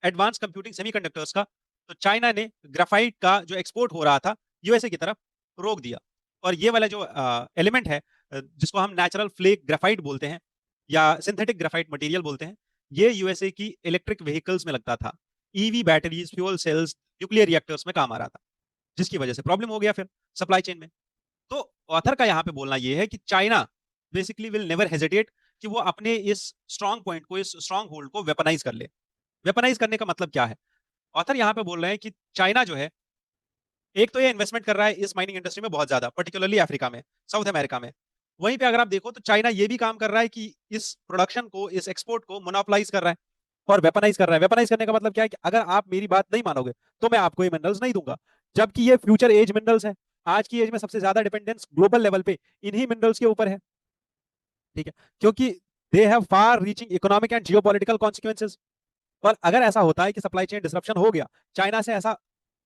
एडवांस कंप्यूटिंग सेमीकंडक्टर्स का, तो चाइना ने ग्राफाइट का जो एक्सपोर्ट हो रहा था यूएसए की तरफ रोक दिया। और ये वाला जो एलिमेंट है जिसको हम नेचुरल फ्लेक ग्राफाइट बोलते हैं या सिंथेटिक ग्राफाइट मटेरियल बोलते हैं, ये यूएसए की इलेक्ट्रिक व्हीकल्स में लगता था, EV batteries, fuel cells, nuclear reactors में काम आ रहा था, जिसकी वजह से प्रॉब्लम हो गया फिर सप्लाई चेन में। तो ऑथर का यहाँ पे बोलना ये है कि China basically will never hesitate कि वो अपने इस स्ट्रॉन्ग पॉइंट को, इस स्ट्रॉन्ग होल्ड को वेपनाइज कर ले। वेपनाइज करने का मतलब क्या है? ऑथर यहाँ पे बोल रहे हैं कि चाइना जो है, एक तो ये इन्वेस्टमेंट कर रहा है इस माइनिंग इंडस्ट्री में बहुत ज्यादा, पर्टिकुलरली अफ्रीका में, साउथ अमेरिका में। वहीं पे अगर आप देखो तो चाइना ये भी काम कर रहा है कि इस प्रोडक्शन को, इस एक्सपोर्ट को मोनोपोलाइज कर रहा है और वेपनाइज कर रहा है। वेपनाइज करने का मतलब क्या है कि अगर आप मेरी बात नहीं मानोगे तो मैं आपको ये मिनरल्स नहीं दूंगा, जबकि ये फ्यूचर एज मिनरल्स है। आज की एज में सबसे ज्यादा डिपेंडेंस ग्लोबल लेवल पे इन्हीं मिनरल्स के ऊपर है। ठीक है, क्योंकि they have far reaching economic and geopolitical consequences. और अगर ऐसा होता है कि सप्लाई चेन डिसरप्शन हो गया, चाइना से ऐसा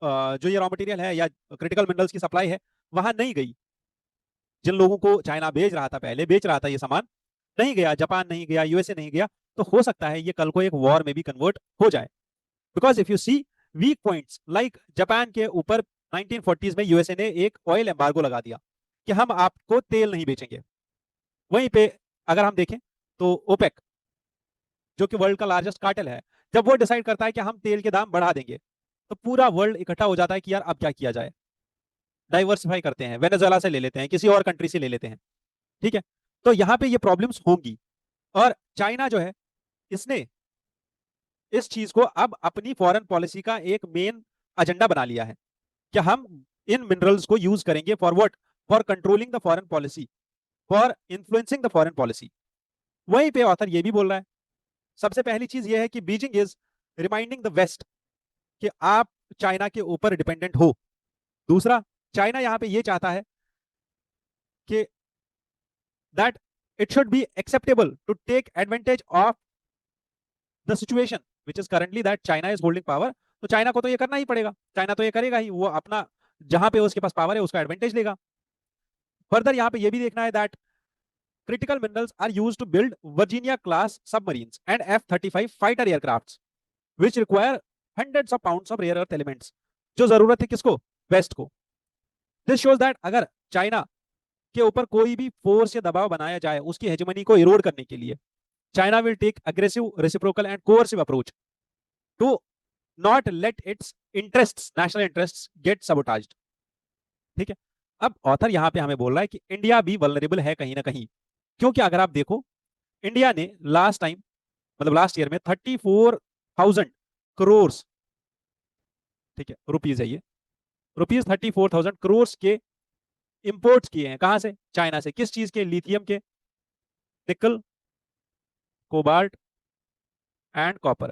जो ये रॉ मटेरियल है या क्रिटिकल मिनरल्स की सप्लाई है वहां नहीं गई, जिन लोगों को चाइना भेज रहा था, पहले बेच रहा था ये सामान, नहीं गया, जापान नहीं गया, यूएसए नहीं गया, तो हो सकता है ये कल को एक वॉर में भी कन्वर्ट हो जाए। Because if you see weak points like Japan के ऊपर 1940s में यूएसए ने एक ऑयल एम्बार्गो लगा दिया कि हम आपको तेल नहीं बेचेंगे। वहीं पे अगर हम देखें तो ओपेक, जो कि वर्ल्ड का लार्जेस्ट कार्टेल है, जब वो डिसाइड करता है कि हम तेल के दाम बढ़ा देंगे, तो पूरा वर्ल्ड इकट्ठा हो जाता है कि यार अब क्या किया जाए, डाइवर्सिफाई करते हैं, वेनेजुएला से ले लेते हैं, किसी और कंट्री से ले लेते हैं। ठीक है, तो यहाँ पे ये प्रॉब्लम्स होंगी। और चाइना जो है, इसने इस चीज को अब अपनी फॉरेन पॉलिसी का एक मेन एजेंडा बना लिया है कि हम इन मिनरल्स को यूज करेंगे for what? For controlling the foreign policy, for influencing the foreign policy. वहीं पे ऑथर ये भी बोल रहा है, सबसे पहली चीज ये है कि Beijing is reminding the west कि आप चाइना के ऊपर डिपेंडेंट हो। दूसरा, चाइना यहां पे ये चाहता है कि that it should be acceptable to take advantage of the situation which is currently that China is holding power. तो चाइना को तो ये करना ही पड़ेगा, चाइना तो ये करेगा ही, वो अपना जहां पे उसके पास पावर है उसका एडवांटेज लेगा। फर्दर यहाँ पे ये भी देखना है that critical minerals are used to build Virginia class submarines and F-35 fighter aircrafts which require hundreds of pounds of rare earth elements, जो जरूरत है किसको? वेस्ट को। दिस शोज दैट अगर चाइना के ऊपर कोई भी फोर्स या दबाव बनाया जाए उसकी हेजेमनी को इरोड करने के लिए, China will take aggressive, reciprocal and coercive approach to not let its interests, national interests get sabotaged. ठीक है, अब ऑथर यहाँ पे हमें बोल रहा है कि इंडिया भी वल्नरेबल है कहीं ना कहीं, क्योंकि अगर आप देखो इंडिया ने लास्ट टाइम, मतलब लास्ट ईयर में 34,000 करोड़, ठीक है, रुपीज है ये, रुपीज 34,000 करोड़ के इंपोर्ट्स किए हैं। कहां से? चाइना से। किस चीज के? लिथियम के, निकल, कोबाल्ट एंड कॉपर।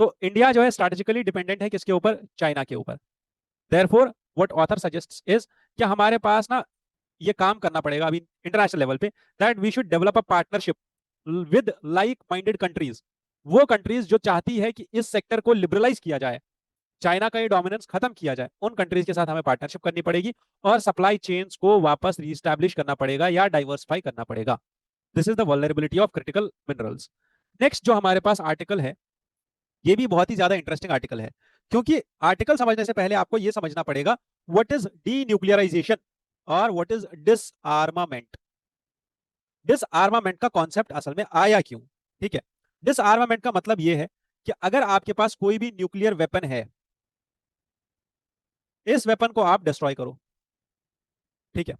तो इंडिया जो है स्ट्रेटेजिकली डिपेंडेंट है किसके ऊपर? चाइना के ऊपर। Therefore what author suggests is कि हमारे पास ना ये काम करना पड़ेगा अभी इंटरनेशनल लेवल पे, that we should develop a partnership with like minded countries. वो कंट्रीज जो चाहती है कि इस सेक्टर को लिबरलाइज किया जाए, चाइना का ये डोमिनेंस खत्म किया जाए, उन कंट्रीज के साथ हमें पार्टनरशिप करनी पड़ेगी और सप्लाई चेन्स को वापस रीस्टैब्लिश करना पड़ेगा या डाइवर्सिफाई करना पड़ेगा। This is the vulnerability of critical minerals. Next जो हमारे पास आर्टिकल है, ये भी बहुत ही ज्यादा इंटरेस्टिंग आर्टिकल है, क्योंकि आर्टिकल समझने से पहले आपको यह समझना पड़ेगा व्हाट इज डीन्यूक्लियराइजेशन और व्हाट इज डिसआर्मामेंट। डिसआर्मामेंट का कॉन्सेप्ट असल में आया क्यों? ठीक है, डिसआर्मामेंट का मतलब यह है कि अगर आपके पास कोई भी न्यूक्लियर वेपन है, इस वेपन को आप डिस्ट्रॉय करो। ठीक है,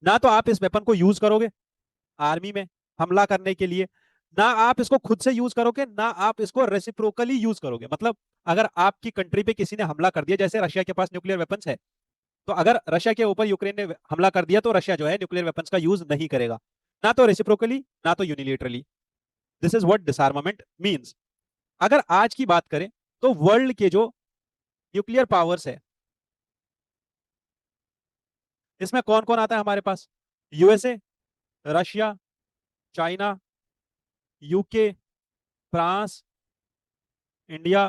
ना तो आप इस वेपन को यूज करोगे आर्मी में हमला करने के लिए, ना आप इसको खुद से यूज करोगे, ना आप इसको रेसिप्रोकली यूज करोगे। मतलब अगर आपकी कंट्री पे किसी ने हमला कर दिया, जैसे रशिया के पास न्यूक्लियर वेपन्स है, तो अगर रशिया के ऊपर यूक्रेन ने हमला कर दिया तो रशिया जो है न्यूक्लियर वेपन्स का यूज नहीं करेगा, ना तो रेसिप्रोकली ना तो unilaterally. This is what डिसआर्मामेंट means. अगर आज की बात करें तो वर्ल्ड के जो न्यूक्लियर पावर्स है इसमें कौन कौन आता है हमारे पास? USA, Russia, China, UK, France, India,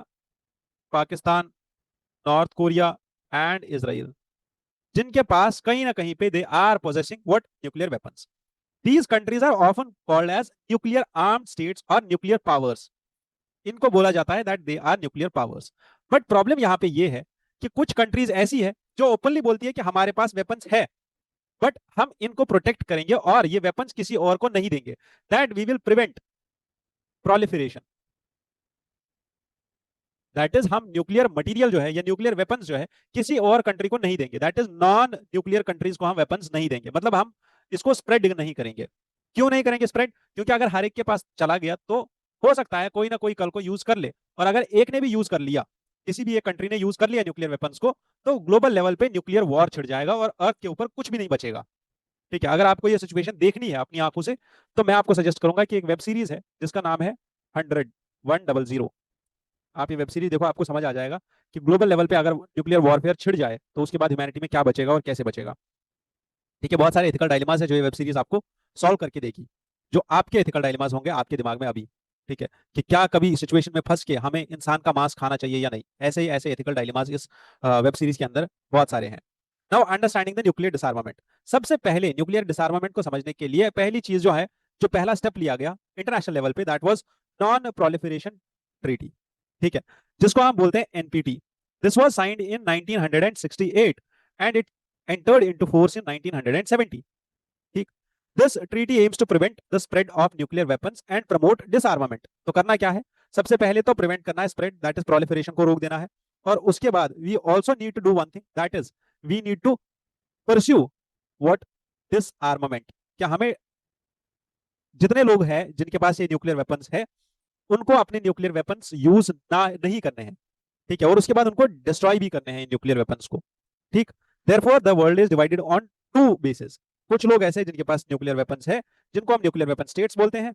Pakistan, North Korea and Israel, जिनके पास कहीं ना कहीं पे they are possessing what nuclear weapons. These countries are often called as nuclear armed states और न्यूक्लियर पावर्स। इनको बोला जाता है that they are nuclear powers. But problem यहां पे ये है कि कुछ कंट्रीज ऐसी है जो ओपनली बोलती है कि हमारे पास वेपन्स है, बट हम इनको प्रोटेक्ट करेंगे और ये वेपन्स किसी और को नहीं देंगे, that we will prevent proliferation. That is हम न्यूक्लियर मटेरियल जो है या न्यूक्लियर वेपन्स जो है किसी और कंट्री को नहीं देंगे, that is non nuclear countries को हम वेपन्स नहीं देंगे, मतलब हम इसको स्प्रेड नहीं करेंगे। क्यों नहीं करेंगे स्प्रेड? क्योंकि अगर हर एक के पास चला गया तो हो सकता है कोई ना कोई कल को यूज कर ले, और अगर एक ने भी यूज कर लिया, किसी भी एक कंट्री ने यूज कर लिया न्यूक्लियर वेपन्स को, तो ग्लोबल लेवल पे न्यूक्लियर वॉर छिड़ जाएगा और अर्थ के ऊपर कुछ भी नहीं बचेगा। ठीक है, अगर आपको ये सिचुएशन देखनी है अपनी आंखों से तो मैं आपको सजेस्ट करूंगा कि एक वेब सीरीज है जिसका नाम है 100। आप ये वेब सीरीज देखो, आपको समझ आ जाएगा कि ग्लोबल लेवल पे अगर न्यूक्लियर वॉरफेयर छिड़ जाए तो उसके बाद ह्यूमैनिटी में क्या बचेगा और कैसे बचेगा। ठीक है, बहुत सारे एथिकल डायलेमास है जो ये वेब सीरीज आपको सॉल्व करके देगी, जो आपके एथिकल डायलेमास होंगे आपके दिमाग में अभी। ठीक है, कि क्या कभी सिचुएशन में फंस के हमें इंसान का मांस खाना चाहिए या नहीं, ऐसे ही ऐसे एथिकल डायलेमास इस वेब सीरीज के अंदर बहुत सारे हैं। Now understanding the nuclear डिसआर्मामेंट। सबसे पहले न्यूक्लियर डिसआर्मामेंट को समझने के लिए पहली चीज जो है, जो पहला स्टेप लिया गया इंटरनेशनल लेवल पे, that was non proliferation treaty. ठीक है, जिसको हम बोलते हैं NPT. This was signed in 1968 एंड इट entered into force in 1970. ठीक, this treaty aims to prevent the spread of nuclear weapons and promote disarmament. तो करना क्या है? सबसे पहले तो प्रिवेंट करना है स्प्रेड, दैट इज प्रोलिफरेशन को रोक देना है। और उसके बाद we also need to do one thing, that is we need to pursue what disarmament. क्या हमें जितने लोग हैं जिनके पास ये न्यूक्लियर वेपन्स है उनको अपने न्यूक्लियर वेपन्स यूज ना नहीं करने हैं। ठीक है, और उसके बाद उनको डिस्ट्रॉय भी करने हैं न्यूक्लियर वेपन्स को। ठीक, therefore the world is divided on two basis. कुछ लोग ऐसे जिनके पास न्यूक्लियर वेपन्स है जिनको हम न्यूक्लियर वेपन स्टेट्स बोलते हैं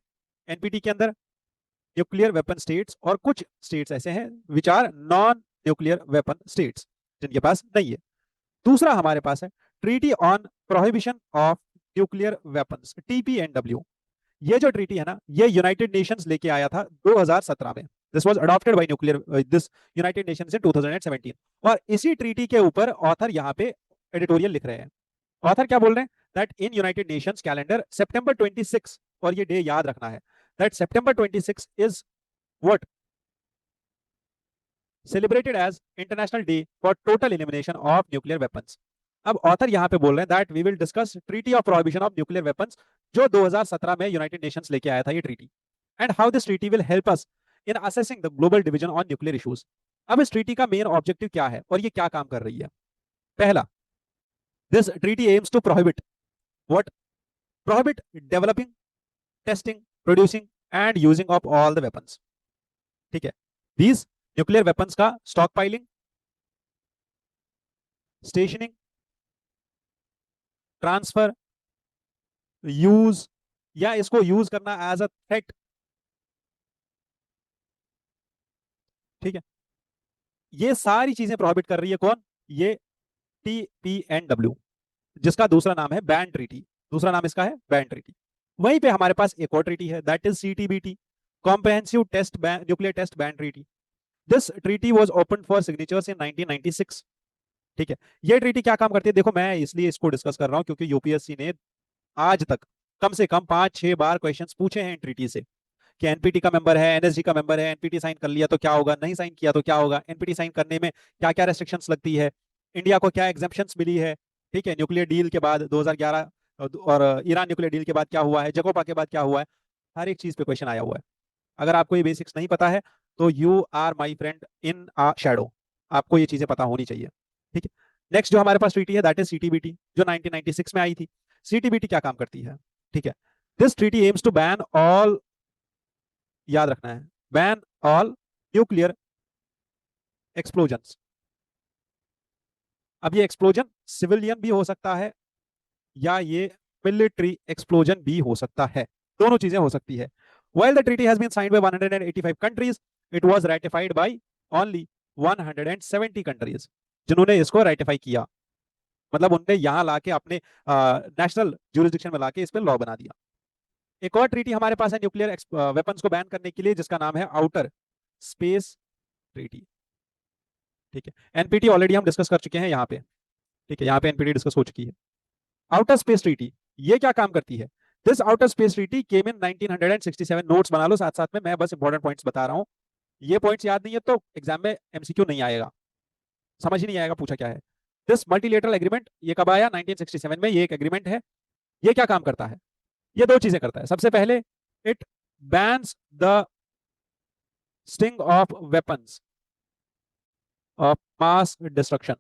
एनपीटी के अंदर, न्यूक्लियर वेपन स्टेट्स, और कुछ स्टेट्स ऐसे हैं which are non nuclear weapon states, जिनके पास नहीं है। दूसरा हमारे पास है treaty on prohibition of nuclear weapons, TPNW. ये जो ट्रीटी है ना, ये यूनाइटेड नेशंस लेके आया था 2017 में। This was adopted by nuclear this United Nations in 2017। और इसी ट्रीटी के ऊपर ऑथर यहाँ पे एडिटोरियल लिख रहे हैं। ऑथर क्या बोल रहे हैं? That in United Nations calendar सितंबर 26, और ये डे याद रखना है, दैट सितंबर 26 is what celebrated as international day for total elimination of nuclear weapons. अब ऑथर यहां पे बोल रहे हैं that we will discuss treaty of prohibition of nuclear weapons, जो 2017 में यूनाइटेड नेशंस लेके आया था ये treaty, and how this treaty will help us in assessing the global division on nuclear issues. अब इस ट्रीटी का मेन ऑब्जेक्टिव क्या है और ये क्या काम कर रही है? पहला, this treaty aims to prohibit what, prohibit developing, testing, producing and using of all the weapons. ठीक है, दीज न्यूक्लियर वेपन्स का stockpiling, stationing, transfer, use, या इसको यूज करना एज अ थ्रेट। ठीक है, ये सारी चीजें प्रोहिबिट कर रही है कौन? ये टीपीएनडब्ल्यू, जिसका दूसरा नाम है बैन ट्रीटी। दूसरा नाम इसका है बैन ट्रीटी। वहीं पे हमारे पास एक और ट्रीटी है that is CTBT, comprehensive test nuclear test ban treaty. This treaty was open for signatures in 1996। ठीक है, ये ट्रीटी क्या काम करती है? देखो, मैं इसलिए इसको डिस्कस कर रहा हूं क्योंकि यूपीएससी ने आज तक कम से कम 5-6 बार क्वेश्चंस पूछे हैं इन ट्रीटी से, कि एनपीटी का मेंबर है, एनएसजी का मेंबर है, एनपीटी साइन कर लिया तो क्या होगा, नहीं साइन किया तो क्या होगा, एनपीटी साइन करने में क्या क्या रेस्ट्रिक्शंस लगती है, इंडिया को क्या एग्जेम्पशंस मिली है। ठीक है, न्यूक्लियर डील के बाद 2011 और ईरान न्यूक्लियर डील के बाद क्या हुआ है, जकोपा के बाद क्या हुआ है, हर एक चीज पे क्वेश्चन आया हुआ है। अगर आपको ये बेसिक्स नहीं पता है तो you are my friend in a shadow, आपको ये चीजें पता होनी चाहिए। ठीक है, नेक्स्ट जो हमारे पास ट्रीटी है दैट इज सीटीबीटी, जो 1996 में आई थी। सीटीबीटी क्या काम करती है? ठीक है, this treaty aims to ban all, याद रखना है, बैन ऑल न्यूक्लियर एक्सप्लोजन्स। अब ये एक्सप्लोजन सिविलियन भी हो सकता है या ये मिलिट्री एक्सप्लोजन भी हो सकता है, दोनों चीजें हो सकती है। While the treaty has been signed by 185 countries, it was ratified by only 170 countries, जिन्होंने इसको रेटिफाई किया, मतलब उनने यहां लाके अपने नेशनल ज्यूरिसडिक्शन में लाके इस पे लॉ बना दिया। एक और ट्रीटी हमारे पास है न्यूक्लियर वेपन्स को बैन करने के लिए, जिसका नाम है आउटर स्पेस ट्रीटी। ठीक है, एनपीटी ऑलरेडी हम डिस्कस कर चुके हैं यहाँ पे। ठीक है, यहाँ पे एनपीटी डिस्कस हो चुकी है। आउटर स्पेस ट्रीटी ये क्या काम करती है? This outer space treaty came in 1967। Notes बना लो साथ साथ में, मैं बस इंपॉर्टेंट पॉइंट्स बता रहा हूँ। ये पॉइंट्स याद नहीं है तो एग्जाम में एमसीक्यू नहीं आएगा, समझ ही नहीं आएगा पूछा क्या है। दिस मल्टीलेटरल एग्रीमेंट ये कब आया? 1967 में। ये एक एग्रीमेंट है। ये क्या काम करता है? ये दो चीजें करता है। सबसे पहले, it bans the sting of weapons of mass destruction.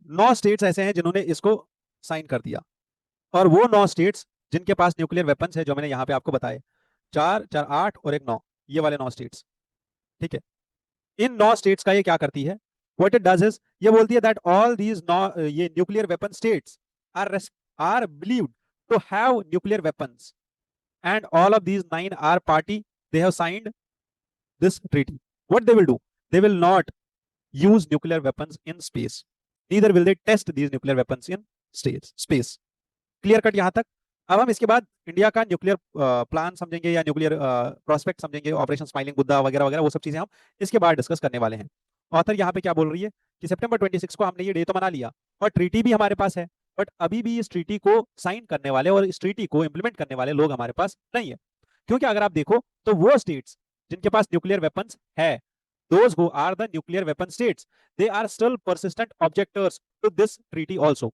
9 states ऐसे हैं जिन्होंने इसको साइन कर दिया, और वो 9 स्टेट्स जिनके पास न्यूक्लियर वेपन्स है, जो मैंने यहाँ पे आपको बताए, 4 4 8 और एक 9, ये वाले 9 स्टेट्स। ठीक है, इन 9 स्टेट्स का ये क्या करती है? व्हाट इट डज इज, ये बोलती है दैट ऑल दीज ये nuclear weapon states are believed to have nuclear weapons, and all of these 9 are party, they have signed this treaty. What they will do? They will not use nuclear weapons in space. Neither will they test these nuclear weapons in space. Clear cut यहां तक? अब हम इसके बाद इंडिया का न्यूक्लियर प्लान समझेंगे या न्यूक्लियर प्रोस्पेक्ट समझेंगे, ऑपरेशन स्माइलिंग बुद्धा वगैरह वगैरह, वो सब चीजें हम इसके बाद डिस्कस करने वाले हैं। ऑथर यहाँ पे क्या बोल रही है कि सितंबर 26 को हमने ये डे तो मना लिया और ट्रीटी भी हमारे पास है, बट अभी भी इस ट्रीटी को साइन करने वाले और इस ट्रीटी को इंप्लीमेंट करने वाले लोग हमारे पास नहीं है। क्योंकि अगर आप देखो तो वो स्टेट्स जिनके पास न्यूक्लियर वेपन्स है, those who are the nuclear weapon states, they are still persistent objectors to this treaty also.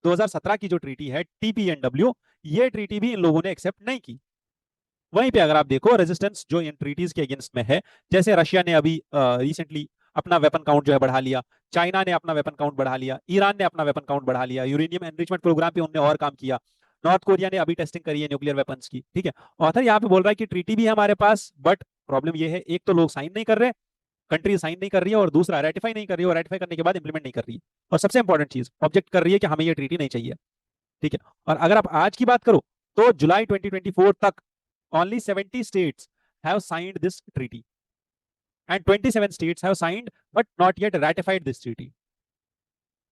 2017 की जो ट्रीटी है टीपीएनडब्ल्यू, ये ट्रीटी भी इन लोगों ने एक्सेप्ट नहीं की। वहीं पे अगर आप देखो रेजिस्टेंस जो इन ट्रीटीज के अगेंस्ट में है, जैसे रशिया ने अभी रिसेंटली अपना वेपन काउंट जो है बढ़ा लिया, चाइना ने अपना वेपन काउंट बढ़ा लिया, ईरान ने अपना वेपन काउंट बढ़ा लिया, यूरेनियम एनरिचमेंट प्रोग्राम पे उन्होंने और काम किया, नॉर्थ कोरिया ने अभी टेस्टिंग करी है न्यूक्लियर वेपन्स की। ठीक है, ऑथर यहाँ पे बोल रहा है कि ट्रीटी भी है हमारे पास, बट प्रॉब्लम ये है, एक तो लोग साइन नहीं कर रहे, कंट्री साइन नहीं कर रही है, और दूसरा रेटिफाई नहीं कर रही है, और रेटिफाई करने के बाद इंप्लीमेंट नहीं कर रही है, और सबसे इंपॉर्टेंट चीज ऑब्जेक्ट कर रही है कि हमें ये ट्रीटी नहीं चाहिए। ठीक है, और अगर आप आज की बात करो तो जुलाई 2024 तक only 70 states have signed this treaty and 27 states have signed but not yet ratified this treaty.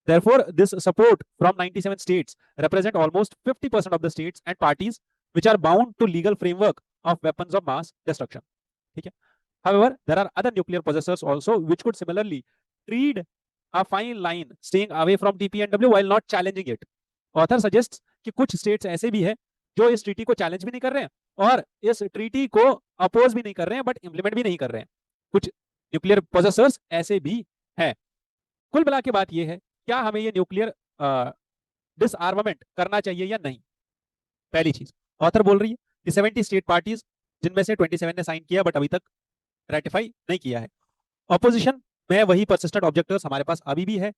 Therefore, this support from 97 states represent almost 50% of the states and parties which are bound to legal framework of weapons of mass destruction. ठीक है, however, there are other nuclear possessors also which could similarly tread a fine line staying away from TPNW while not challenging it. Author suggests कि कुछ स्टेट्स ऐसे भी हैं जो इस ट्रीटी को चैलेंज भी नहीं कर रहे हैं और इस ट्रीटी को अपोज भी नहीं कर रहे हैं, बट इंप्लीमेंट भी नहीं कर रहे हैं। कुछ न्यूक्लियर पोजेसर्स ऐसे भी हैं। कुल मिला के बात यह है, क्या हमें ये न्यूक्लियर डिसआर्मामेंट करना चाहिए या नहीं? पहली चीज ऑथर बोल रही है कि 70 स्टेट पार्टीज, जिनमें से 27 ने साइन किया बट अभी तक रेटिफाई नहीं किया है। ऑपोजिशन में वही परसिस्टेंट ऑब्जेक्टर्स हमारे पास अभी भी है।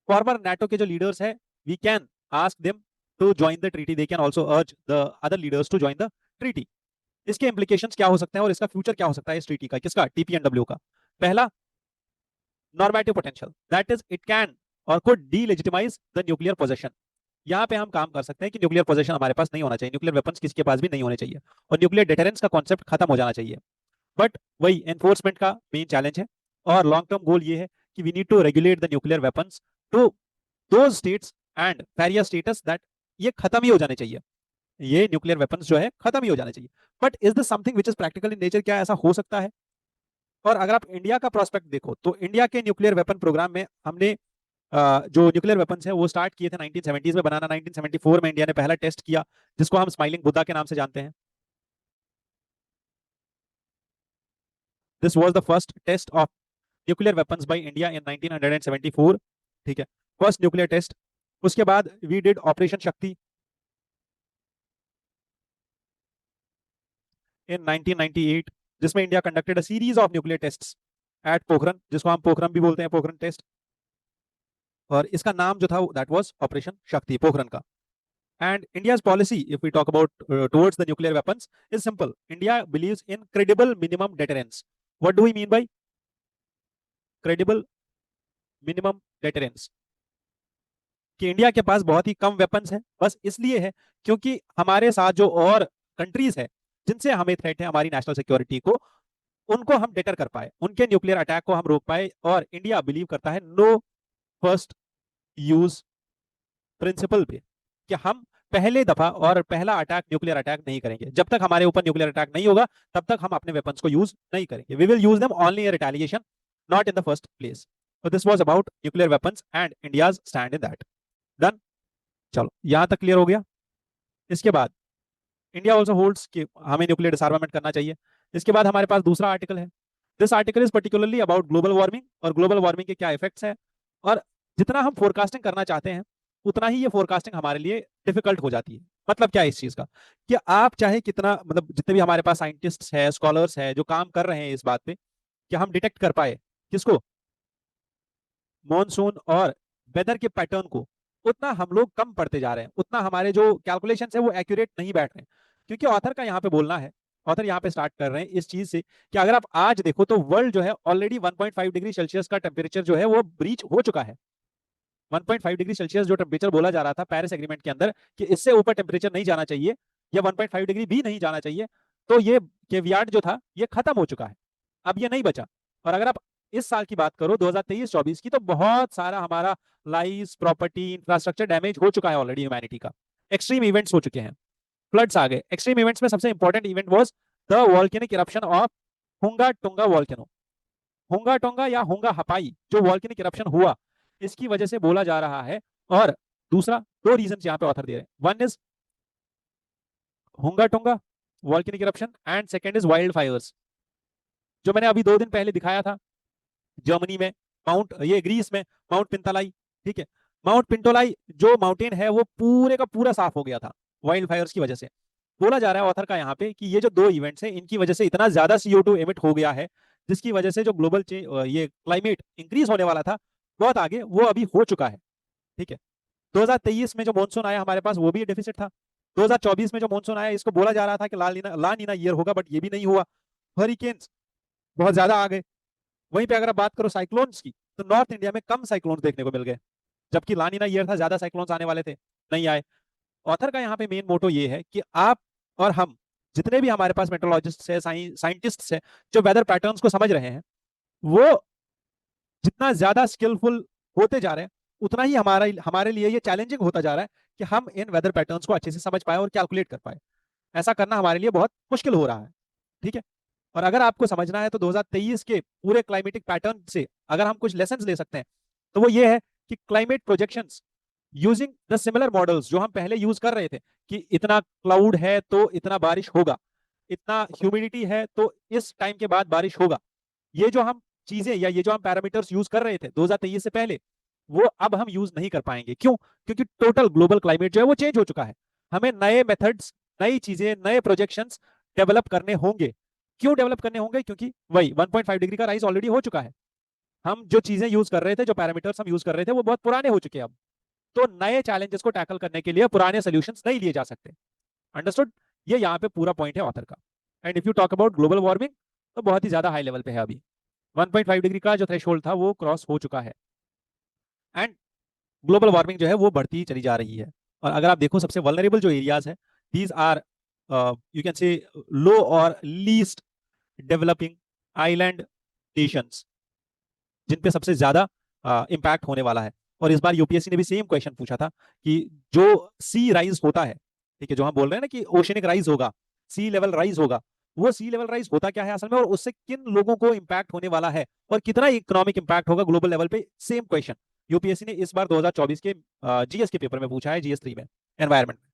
फॉर्मर नाटो के जो लीडर्स है, we can ask them to join the treaty, they can also urge the other leaders to join the treaty. इसके implications क्या हो सकते हैं और इसका फ्यूचर क्या हो सकता है इस ट्रीटी का? किसका? टीपीएनडब्ल्यू का। पहला, normative potential, that is it can और could delegitimise the nuclear possession. यहाँ पे हम काम कर सकते हैं कि न्यूक्लियर पोजेशन हमारे पास नहीं होना चाहिए, न्यूक्लियर वेपन्स किसी के पास भी नहीं होने चाहिए, और न्यूक्लियर डिटरेंस का कॉन्सेप्ट खत्म हो जाना चाहिए। बट वही एनफोर्समेंट का मेन चैलेंज है, और लॉन्ग टर्म गोल ये है कि we need to regulate the nuclear weapons to those states and barrier status that ये खत्म ही हो जाने चाहिए, ये न्यूक्लियर वेपन्स जो है खत्म ही हो जाने चाहिए। But is this something which is practical in nature? क्या ऐसा हो सकता है? और अगर आप इंडिया का प्रोस्पेक्ट देखो तो इंडिया के न्यूक्लियर वेपन प्रोग्राम में हमने जो न्यूक्लियर वेपन्स है वो स्टार्ट किए थे 1970s में बनाना। 1974 में इंडिया ने पहला टेस्ट किया, जिसको हम स्माइलिंग बुद्धा के नाम से जानते हैं। This was the first test of nuclear weapons by India in 1974। ठीक है, फर्स्ट न्यूक्लियर टेस्ट। उसके बाद वी डिड ऑपरेशन शक्ति इन 1998, जिसमें India conducted a series of nuclear tests at Pokhran, जिसको हम पोखरन भी बोलते हैं, पोखरन टेस्ट, और इसका नाम जो था दैट वाज ऑपरेशन शक्ति, पोखरन का। And India's policy, if we talk about towards the nuclear weapons, is simple. India believes in credible minimum deterrence. What do we mean by credible minimum deterrence, कि इंडिया के पास बहुत ही कम वेपन्स है, बस इसलिए है क्योंकि हमारे साथ जो और कंट्रीज है जिनसे हमें थ्रेट है हमारी नेशनल सिक्योरिटी को, उनको हम डेटर कर पाए, उनके न्यूक्लियर अटैक को हम रोक पाए। और इंडिया बिलीव करता है नो फर्स्ट यूज प्रिंसिपल पे, कि हम पहले दफा और पहला अटैक न्यूक्लियर अटैक नहीं करेंगे। जब तक हमारे ऊपर न्यूक्लियर अटैक नहीं होगा तब तक हम अपने वेपन्स को यूज नहीं करेंगे। We will use them only in retaliation, not in the first place. So this was about nuclear weapons and India's stand in that. Done? चलो यहां तक क्लियर हो गया। इसके बाद इंडिया ऑल्सो होल्ड्स कि हमें न्यूक्लियर डिसआर्मामेंट करना चाहिए। इसके बाद हमारे पास दूसरा आर्टिकल है। This article is particularly about global warming और ग्लोबल वार्मिंग के क्या इफेक्ट्स हैं। और जितना हम फोरकास्टिंग करना चाहते हैं उतना ही ये फोरकास्टिंग हमारे लिए डिफिकल्ट हो जाती है। मतलब क्या है इस चीज का, कि आप चाहे कितना, मतलब जितने भी हमारे पास साइंटिस्ट है, स्कॉलर्स है जो काम कर रहे हैं इस बात पे कि हम डिटेक्ट कर पाए किसको, मॉनसून और वेदर के पैटर्न को, उतना हम लोग कम पढ़ते जा रहे हैं, उतना हमारे जो कैलकुलेशंस है वो एक्यूरेट नहीं बैठ रहे हैं। क्योंकि ऑथर का यहाँ पे बोलना है, ऑथर यहाँ पे स्टार्ट कर रहे हैं इस चीज से कि अगर आप आज देखो तो वर्ल्ड जो है ऑलरेडी 1.5 डिग्री सेल्सियस का टेम्परेचर जो है वो ब्रीच हो चुका है। 1.5 डिग्री सेल्सियस जो टेम्परेचर बोला जा रहा था पेरिस एग्रीमेंट के अंदर कि इससे ऊपर टेम्परेचर नहीं जाना चाहिए या 1.5 डिग्री भी नहीं जाना चाहिए, तो ये केवियाट जो था ये खत्म हो चुका है, अब ये नहीं बचा। और अगर आप इस साल की बात करो 2023-24 की, तो बहुत सारा हमारा लाइफ, प्रॉपर्टी, इंफ्रास्ट्रक्चर डैमेज हो चुका है ऑलरेडी ह्यूमैनिटी का। एक्सट्रीम इवेंट्स हो चुके हैं, फ्लड्स आ गए। एक्सट्रीम इवेंट्स में सबसे important event was the volcanic eruption of हुंगा टोंगा वॉल्केनो। हुंगा टोंगा या हुंगा हपाई जो वॉल्केनिक इरप्शन हुआ, इसकी वजह से बोला जा रहा है। और दूसरा, दो रीजन यहाँ पे ऑथर दे रहे हैं, वन इज हुंगा tonga volcanic eruption and second is wild Fyers, जो मैंने अभी 2 दिन पहले दिखाया था जर्मनी में, माउंट ये ग्रीस में माउंट पिंतलाई। ठीक है, माउंट पिंटोलाई जो माउंटेन है वो पूरे का पूरा साफ हो गया था वाइल्ड फायर्स की वजह से। बोला जा रहा है ऑथर का यहाँ पे कि ये जो दो इवेंट्स हैं इनकी वजह से इतना ज्यादा CO2 एमिट हो गया है, जिसकी वजह से जो ग्लोबल ये क्लाइमेट इंक्रीज होने वाला था बहुत आगे, वो अभी हो चुका है। ठीक है, 2023 में जो मानसून आया हमारे पास वो भी डेफिसिट था। 2024 में जो मानसून आया इसको बोला जा रहा था कि ला नीना ईयर होगा, बट ये भी नहीं हुआ। हरिकेन्स बहुत ज्यादा आ गए। वहीं पे अगर आप बात करो साइक्लोन्स की, तो नॉर्थ इंडिया में कम साइक्लोन्स देखने को मिल गए, जबकि लानीना ईयर था, ज्यादा साइक्लोन्स आने वाले थे, नहीं आए। ऑथर का यहाँ पे मेन मोटो ये है कि आप और हम जितने भी हमारे पास मेट्रोलॉजिस्ट है, साइंटिस्ट है, जो वेदर पैटर्न्स को समझ रहे हैं, वो जितना ज्यादा स्किलफुल होते जा रहे हैं उतना ही हमारे लिए ये चैलेंजिंग होता जा रहा है कि हम इन वेदर पैटर्न्स को अच्छे से समझ पाए और कैलकुलेट कर पाए। ऐसा करना हमारे लिए बहुत मुश्किल हो रहा है। ठीक है, और अगर आपको समझना है तो 2023 के पूरे क्लाइमेटिक पैटर्न से अगर हम कुछ लेसन्स ले सकते हैं तो वो ये है कि climate projections using the similar models जो हम पहले यूज कर रहे थे, कि इतना क्लाउड है तो इतना बारिश होगा, इतना ह्यूमिडिटी है तो इस टाइम के बाद बारिश होगा, ये जो हम चीजें या ये जो हम पैरामीटर्स यूज कर रहे थे 2023 से पहले, वो अब हम यूज नहीं कर पाएंगे। क्यों? क्योंकि टोटल ग्लोबल क्लाइमेट जो है वो चेंज हो चुका है। हमें नए मेथड्स, नई चीजें, नए प्रोजेक्शंस डेवलप करने होंगे। क्यों डेवलप करने होंगे? क्योंकि वही 1.5 डिग्री का राइज ऑलरेडी हो चुका है। हम जो चीजें यूज कर रहे थे, जो पैरामीटर्स हम यूज कर रहे थे, वो बहुत पुराने हो चुके हैं अब। तो नए चैलेंजेस को टैकल करने के लिए पुराने सोल्यूशंस नहीं लिए जा सकते। अंडरस्टूड? ये यहाँ पे पूरा पॉइंट है ऑथर का। And if you talk about global warming, तो बहुत ही ज्यादा हाई लेवल पे है अभी। 1.5 डिग्री का जो थ्रेशोल्ड था वो क्रॉस हो चुका है एंड ग्लोबल वार्मिंग जो है वो बढ़ती चली जा रही है। और अगर आप देखो सबसे वल्नरेबल जो एरियाज है, दीज आर यू कैन से लो और लीस्ट डेवलपिंग आइलैंड नेशंस, जिन पे सबसे ज्यादा इम्पैक्ट होने वाला है। और इस बार यूपीएससी ने भी सेम क्वेश्चन पूछा था कि जो सी राइज होता है, ठीक है, जो हम बोल रहे हैं ना कि ओशनिक राइज होगा, सी लेवल राइज होगा, वो सी लेवल राइज होता क्या है असल में, और उससे किन लोगों को इम्पैक्ट होने वाला है और कितना इकोनॉमिक इम्पैक्ट होगा ग्लोबल लेवल पे, सेम क्वेश्चन यूपीएससी ने इस बार 2024 के जीएस के पेपर में पूछा है, GS 3 में, एनवायरमेंट में।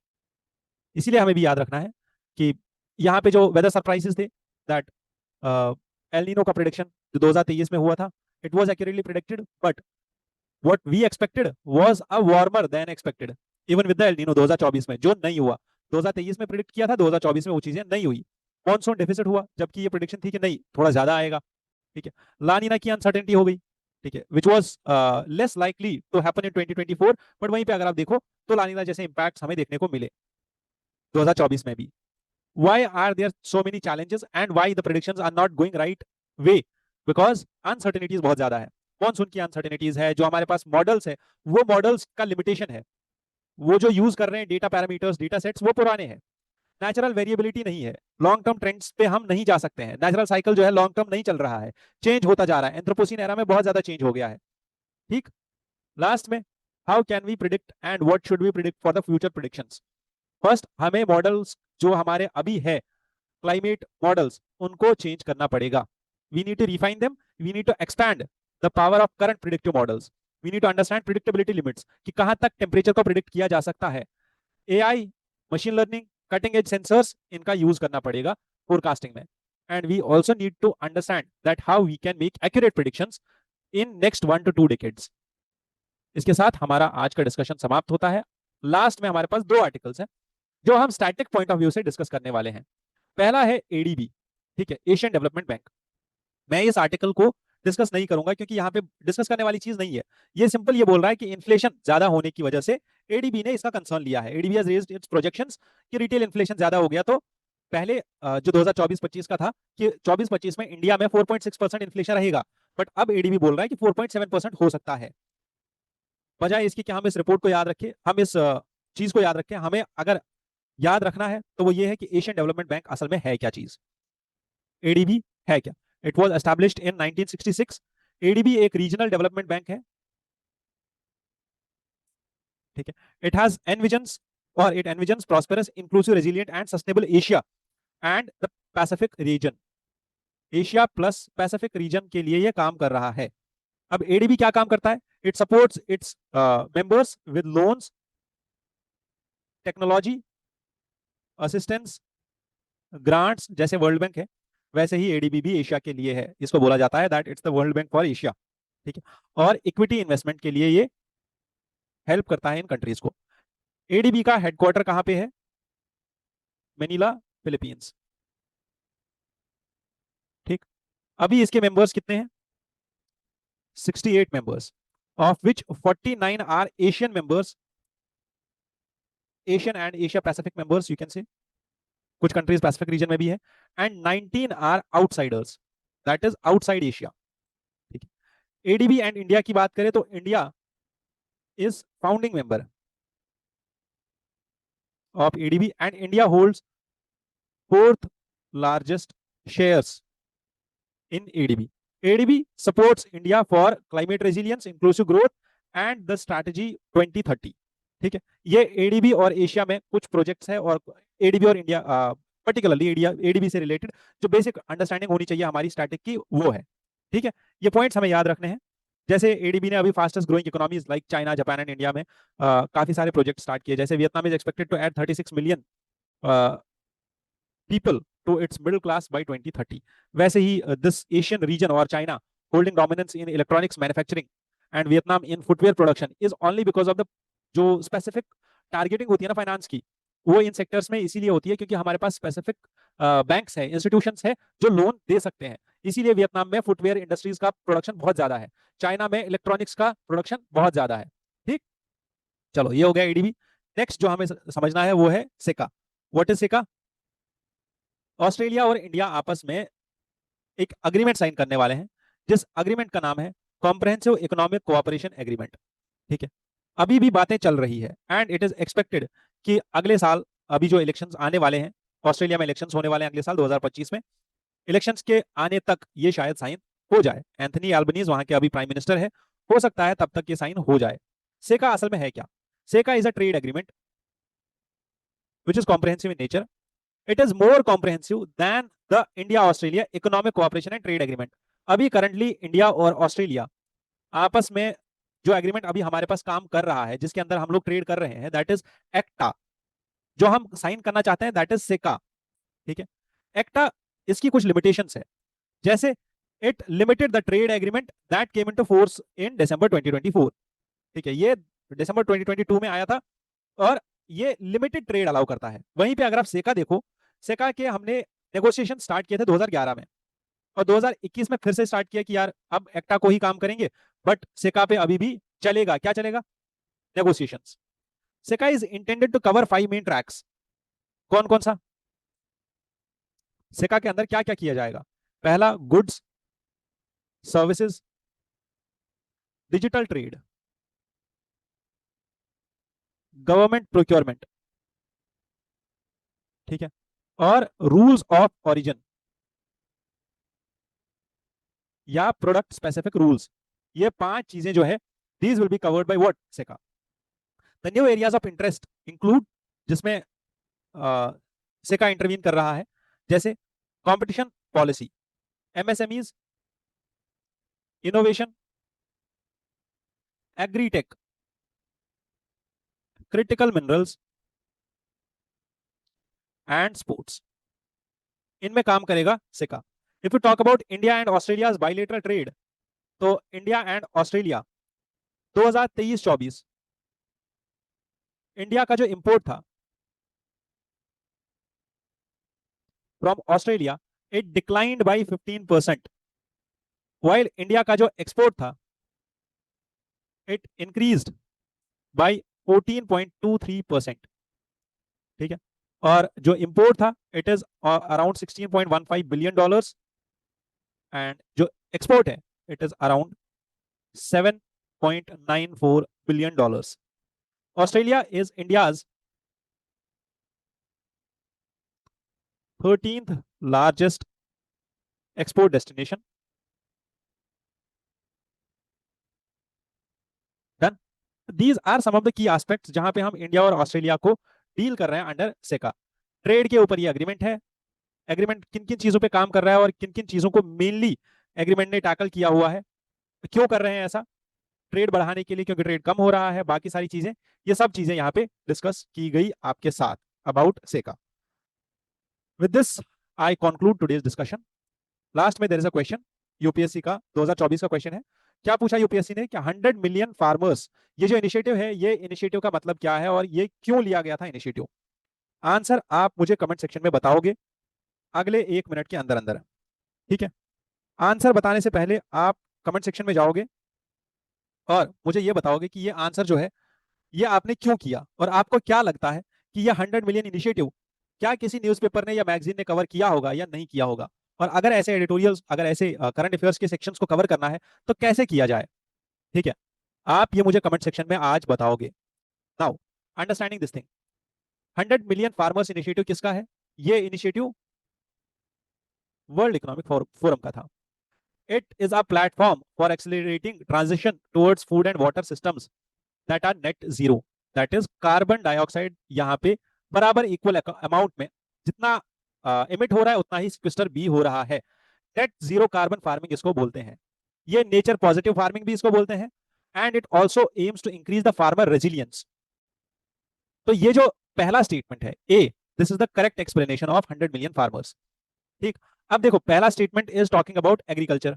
इसीलिए हमें भी याद रखना है कि यहाँ पे जो वेदर सरप्राइजेस थे, दैट एल नीनो का प्रिडिक्शन जो 2023 में हुआ था, it was accurately predicted, but what we expected was a warmer than expected, even with the El Nino 2024 में, जो नहीं हुआ। 2023 में प्रिडिक्ट किया था, 2024 में वो चीजें नहीं हुई। मॉनसून डेफिसिट हुआ, जबकि ये प्रिडिक्शन थी कि नहीं थोड़ा ज्यादा आएगा। ठीक है, ला नीना की अनसर्टेनिटी हो गई, ठीक है, which was less likely to happen in 2024, but वहीं पे अगर आप देखो तो ला नीना जैसे इंपैक्ट्स हमें देखने को मिले 2024 में भी। Why are there so many challenges and why the predictions are not going right way? Because uncertainties बहुत ज्यादा है। मॉनसून की अनसर्टेनिटीज है, जो हमारे पास मॉडल्स है वो मॉडल्स का लिमिटेशन है, वो जो यूज कर रहे हैं डेटा पैरामीटर्स डेटा सेट्स वो पुराने हैं, नेचुरल वेरिएबिलिटी नहीं है, लॉन्ग टर्म ट्रेंड्स पे हम नहीं जा सकते हैं, नेचुरल साइकिल जो है लॉन्ग टर्म नहीं चल रहा है, चेंज होता जा रहा है, एंथ्रोपोसीन एरा में बहुत ज्यादा चेंज हो गया है। ठीक। लास्ट में, how can we predict and what should we predict for the future predictions. First, हमें मॉडल्स जो हमारे अभी है क्लाइमेट मॉडल्स उनको चेंज करना पड़ेगा। We need to refine them, we need to expand the power of current predictive models, we need to understand predictability limits कि कहां तक टेम्परेचर को प्रिडिक्ट किया जा सकता है। AI, machine learning, cutting edge sensors, इनका यूज करना पड़ेगा फोरकास्टिंग में। And we also need to understand that how we can make accurate predictions in next 1 to 2 decades. इसके साथ हमारा आज का डिस्कशन समाप्त होता है। लास्ट में हमारे पास 2 आर्टिकल्स हैं जो हम स्टैटिक पॉइंट ऑफ व्यू से डिस्कस करने वाले हैं। पहला है एडीबी, ठीक है, एशियन डेवलपमेंट बैंक। मैं इस आर्टिकल को डिस्कस नहीं करूंगा क्योंकि यहाँ पे डिस्कस करने वाली चीज नहीं है। ये सिंपल ये बोल रहा है कि इन्फ्लेशन ज्यादा होने की वजह से एडीबी ने इसका कंसर्न लिया है। ADB has raised it's projections कि रिटेल इन्फ्लेशन ज्यादा हो गया, तो पहले जो 2024-25 का था कि 24-25 में इंडिया में 4.6% इन्फ्लेशन रहेगा, बट अब एडीबी बोल रहा है कि 4.7% हो सकता है। बजाय इसके कि हम इस रिपोर्ट को याद रखें, हम इस चीज को याद रखें, हमें अगर याद रखना है तो वो ये है कि एशियन डेवलपमेंट बैंक असल में है क्या चीज, एडीबी है क्या। It was established in 1966। ADB एक रीजनल डेवलपमेंट बैंक है, ठीक है। इट हैज एनविजन्स और it envisions prosperous, inclusive, resilient and sustainable Asia and the Pacific region. Asia plus Pacific region के लिए ये काम कर रहा है। अब एडीबी क्या काम करता है? It supports its members with loans, technology, assistance, grants, जैसे वर्ल्ड बैंक है वैसे ही एडीबी भी एशिया के लिए है। इसको बोला जाता है that it's the world bank for Asia, ठीक है। और इक्विटी इन्वेस्टमेंट के लिए ये हेल्प करता है इन कंट्रीज को। एडीबी का हेडक्वार्टर कहां पे है? मैनिला, फिलीपींस, ठीक। अभी इसके मेंबर्स कितने हैं? 68 members, of which 49 are Asian members, Asian and Asia Pacific members you can say, कुछ कंट्रीज पैसिफिक रीजन में भी है, and 19 are outsiders, that is outside Asia, ठीक है। एडीबी एंड इंडिया की बात करें तो India is founding member of ADB and India holds fourth largest shares in ADB. ADB supports India for climate resilience, inclusive growth and the strategy 2030, ठीक है। ये एडीबी और एशिया में कुछ प्रोजेक्ट्स है और एडीबी और इंडिया पर्टिकुलरली एडीबी से रिलेटेड जो बेसिक अंडरस्टैंडिंग होनी चाहिए हमारी स्टैटिक की वो है, ठीक है। ये पॉइंट्स हमें याद रखने हैं। जैसे एडीबी ने अभी fastest growing economies like China, Japan and India में काफी सारे प्रोजेक्ट स्टार्ट किए। जैसे Vietnam is expected to add 36 million people to its middle class by 2030। वैसे ही दिस एशियन रीजन और China holding dominance in electronics manufacturing and Vietnam in footwear production is only because of the जो स्पेसिफिक टारगेटिंग होती है ना फाइनेंस की, वो इन सेक्टर्स में इसीलिए होती है क्योंकि हमारे पास स्पेसिफिक बैंक्स है, इंस्टीट्यूशंस है जो लोन दे सकते हैं। इसीलिए वियतनाम में फुटवेयर इंडस्ट्रीज का प्रोडक्शन बहुत ज्यादा है, चाइना में इलेक्ट्रॉनिक्स का प्रोडक्शन बहुत ज्यादा है, ठीक। चलो ये हो गया एडीबी। नेक्स्ट जो हमें समझना है वो है सेका। व्हाट इज सेका? ऑस्ट्रेलिया और इंडिया आपस में एक अग्रीमेंट साइन करने वाले हैं जिस अग्रीमेंट का नाम है कॉम्प्रिहेंसिव इकोनॉमिक कोऑपरेशन एग्रीमेंट, ठीक है। अभी भी बातें चल रही है एंड इट इज एक्सपेक्टेड कि अगले साल, अभी जो इलेक्शंस आने वाले हैं, ऑस्ट्रेलिया में इलेक्शंस होने वाले हैं अगले साल 2025 में, इलेक्शंस के आने तक ये शायद साइन हो जाए। एंथनी एल्बनीज वहां के अभी प्राइम मिनिस्टर है, हो सकता है तब तक ये साइन हो जाए। सेका असल में है क्या? सेका is a trade agreement which is comprehensive in nature. It is more comprehensive than the India-Australia Economic Cooperation and Trade Agreement. अभी करंटली इंडिया और ऑस्ट्रेलिया आपस में जो एग्रीमेंट अभी हमारे पास काम कर रहा है, जिसके अंदर हम लोग ट्रेड कर रहे हैं, दैट इज एक्टा। जो हम साइन करना चाहते हैं दैट इज सेका, ठीक है। एक्टा, इसकी कुछ लिमिटेशंस है, जैसे it limited the trade agreement that came into force in दिसंबर 2024, ठीक है। ये दिसंबर 2022 में आया था और ये लिमिटेड ट्रेड अलाउ करता है। वहीं पे अगर आप सेका देखो, सेका के हमने नेगोशिएशन स्टार्ट किए थे 2011 में और 2021 में फिर से स्टार्ट किया कि यार अब एक्टा को ही काम करेंगे, बट सेका पे अभी भी चलेगा। क्या चलेगा? Negotiations. CECA is intended to cover 5 main tracks. कौन कौन सा? सेका के अंदर क्या क्या किया जाएगा? पहला, goods, services, digital trade, government procurement, ठीक है, और रूल्स ऑफ ओरिजिन या प्रोडक्ट स्पेसिफिक रूल्स। ये 5 चीजें जो है, these will be covered by what CECA. The new areas of interest include, जिसमें सेका इंटरवीन कर रहा है, जैसे competition policy, MSMEs, innovation, agritech, critical minerals and sports. इनमें काम करेगा CECA. If you talk about India and Australia bilateral trade, तो इंडिया एंड ऑस्ट्रेलिया 2023-24 इंडिया का जो इंपोर्ट था from Australia, it declined bye 15%, while India का जो एक्सपोर्ट था इट इंक्रीज्ड बाय 14.23%, ठीक है। और जो इंपोर्ट था it is around $16.15 billion, and जो एक्सपोर्ट है it is around $7.94 billion. Australia is India's 13th largest export destination. Done. These are some of the key aspects जहां पे हम इंडिया और ऑस्ट्रेलिया को डील कर रहे हैं अंडर सेका। ट्रेड के ऊपर ये एग्रीमेंट है। एग्रीमेंट किन किन चीजों पे काम कर रहा है और किन किन चीजों को मेनली एग्रीमेंट ने टैकल किया हुआ है, क्यों कर रहे हैं ऐसा, ट्रेड बढ़ाने के लिए क्योंकि ट्रेड कम हो रहा है, बाकी सारी चीजें, ये सब चीजें यहाँ पे डिस्कस की गई आपके साथ about CECA. With this I conclude today's discussion. Last में there is a question, UPSC का 2024 का क्वेश्चन है। क्या पूछा यूपीएससी ने, क्या 100 मिलियन फार्मर्स, ये जो इनिशिएटिव है, ये इनिशिएटिव का मतलब क्या है और ये क्यों लिया गया था इनिशिएटिव? आंसर आप मुझे कमेंट सेक्शन में बताओगे अगले 1 मिनट के अंदर अंदर, ठीक है। आंसर बताने से पहले आप कमेंट सेक्शन में जाओगे और मुझे ये बताओगे कि ये आंसर जो है ये आपने क्यों किया, और आपको क्या लगता है कि ये 100 मिलियन इनिशिएटिव क्या किसी न्यूज़पेपर ने या मैगजीन ने कवर किया होगा या नहीं किया होगा, और अगर ऐसे एडिटोरियल्स, अगर ऐसे करंट अफेयर्स के सेक्शंस को कवर करना है तो कैसे किया जाए, ठीक है। आप ये मुझे कमेंट सेक्शन में आज बताओगे। Now understanding this thing, 100 million farmers initiative किसका है? ये इनिशिएटिव वर्ल्ड इकोनॉमिक फोरम का था। It is a platform for accelerating transition towards food and water systems that are net zero, that is carbon dioxide यहाँ पे बराबर इक्वल अमाउंट में जितना इमिट हो रहा है उतना ही सिक्वेस्टर भी हो रहा है। नेट जीरो कार्बन फार्मिंग इसको बोलते हैं। ये नेचर पॉजिटिव फार्मिंग भी इसको बोलते हैं, and it also aims to increase the farmer resilience. तो ये जो पहला स्टेटमेंट है A, this is the correct explanation of 100 million farmers, ठीक। अब देखो पहला statement is talking about agriculture,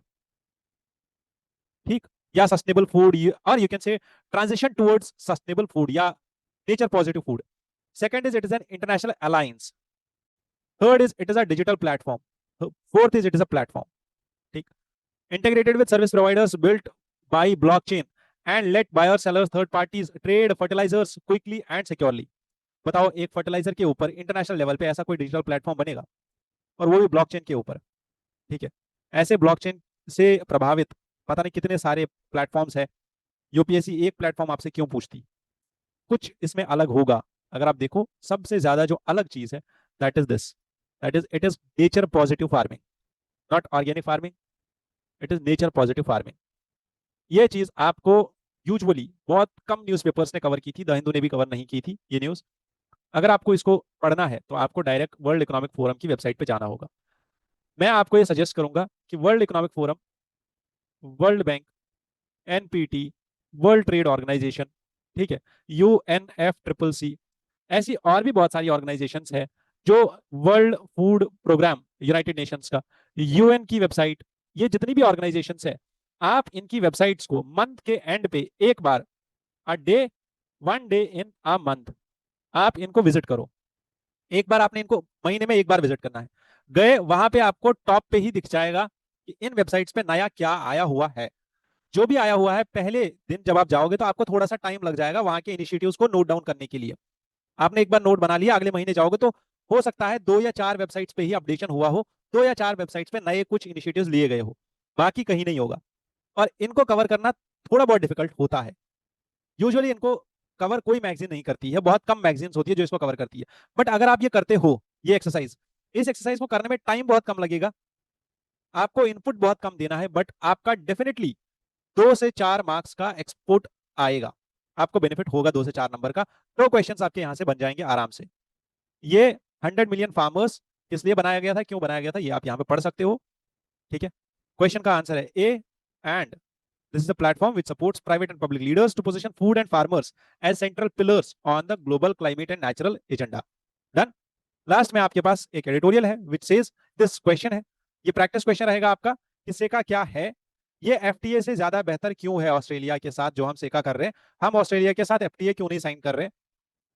ठीक, या सस्टेनेबल फूड, और you can say transition towards sustainable food या nature positive food. Second is it is an international alliance. Third is it is a digital platform. Fourth is it is a platform, ठीक, integrated with service providers built by blockchain and let buyers, sellers, third parties trade fertilizers quickly and securely। बताओ एक फर्टिलाइजर के ऊपर इंटरनेशनल लेवल पे ऐसा कोई डिजिटल प्लेटफॉर्म बनेगा, और वो भी ब्लॉकचेन के ऊपर, ठीक है। ऐसे ब्लॉकचेन से प्रभावित पता नहीं कितने सारे प्लेटफॉर्म्स है। यूपीएससी एक प्लेटफॉर्म आपसे क्यों पूछती, कुछ इसमें अलग होगा। अगर आप देखो सबसे ज्यादा जो अलग चीज है that is this, that is it is nature positive farming, not organic farming, it is nature positive farming. ये चीज आपको यूजुअली बहुत कम न्यूज़पेपर्स ने कवर की थी, द हिंदू ने भी कवर नहीं की थी ये न्यूज। अगर आपको इसको पढ़ना है तो आपको डायरेक्ट वर्ल्ड इकोनॉमिक फोरम की वेबसाइट पे जाना होगा। मैं आपको ये सजेस्ट करूंगा कि world economic forum, world bank, NPT, world trade organisation, ठीक है, UNFCCC, ऐसी और भी बहुत सारी ऑर्गेनाइजेशंस है, जो world food programme United Nations का, यूएन की वेबसाइट, ये जितनी भी ऑर्गेनाइजेशंस है, आप इनकी वेबसाइट्स को मंथ के एंड पे एक बार, a day, 1 day in a month, आप इनको विजिट करो। एक बार आपने इनको महीने में एक बार विजिट करना है, गए वहां पे आपको टॉप पे ही दिख जाएगा कि इन वेबसाइट्स पे नया क्या आया हुआ है। जो भी आया हुआ है पहले दिन जब आप जाओगे तो आपको थोड़ा सा टाइम लग जाएगा वहां के इनिशिएटिव्स को नोट डाउन करने के लिए। आपने एक बार नोट बना लिया, अगले महीने जाओगे तो हो सकता है 2 या 4 वेबसाइट्स पे ही अपडेशन हुआ हो, 2 या 4 वेबसाइट्स पे नए कुछ इनिशिएटिव्स लिए गए हो। बाकी कहीं नहीं होगा। और इनको कवर करना थोड़ा बहुत डिफिकल्ट होता है। यूजुअली इनको कवर कोई मैगजीन नहीं करती है, बहुत कम मैगजीन्स होती है जो इसको कवर करती है। बट अगर आप ये करते हो, ये एक्सरसाइज, इस एक्सरसाइज को करने में टाइम बहुत कम लगेगा, आपको इनपुट बहुत कम देना है, बट आपका डेफिनेटली 2 से 4 मार्क्स का एक्सपोर्ट आएगा, आपको बेनिफिट होगा 2 से 4 नंबर का। तो क्वेश्चंस आपके यहां से बन जाएंगे आराम से। ये 100 मिलियन फार्मर्स किस लिए बनाया गया था, क्यों बनाया गया था, ये आप यहाँ पे पढ़ सकते हो। ठीक है, क्वेश्चन का आंसर है A and this is the platform which supports private and public leaders to position food and farmers as central pillars on the global climate and natural agenda. Done. Last में आपके पास एक एडिटोरियल है विच सेज दिस क्वेश्चन है, ये प्रैक्टिस क्वेश्चन रहेगा आपका कि सेका क्या है, ये एफटीए से ज्यादा बेहतर क्यों है ऑस्ट्रेलिया के साथ जो हम सेका कर रहे हैं, हम ऑस्ट्रेलिया के साथ एफटीए क्यों नहीं साइन कर रहे हैं,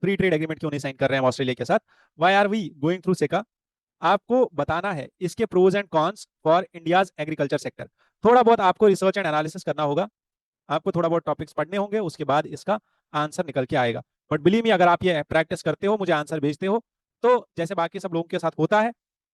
फ्री ट्रेड एग्रीमेंट क्यों नहीं साइन कर रहे हैं हम ऑस्ट्रेलिया के साथ, why are we going through CECA. आपको बताना है इसके pros and cons for India's agriculture sector. थोड़ा बहुत आपको रिसर्च एंड एनालिसिस करना होगा, आपको थोड़ा बहुत टॉपिक्स पढ़ने होंगे, उसके बाद इसका आंसर निकल के आएगा। बट बिलीव मी, अगर आप ये प्रैक्टिस करते हो, मुझे आंसर भेजते हो, तो जैसे बाकी सब लोगों के साथ होता है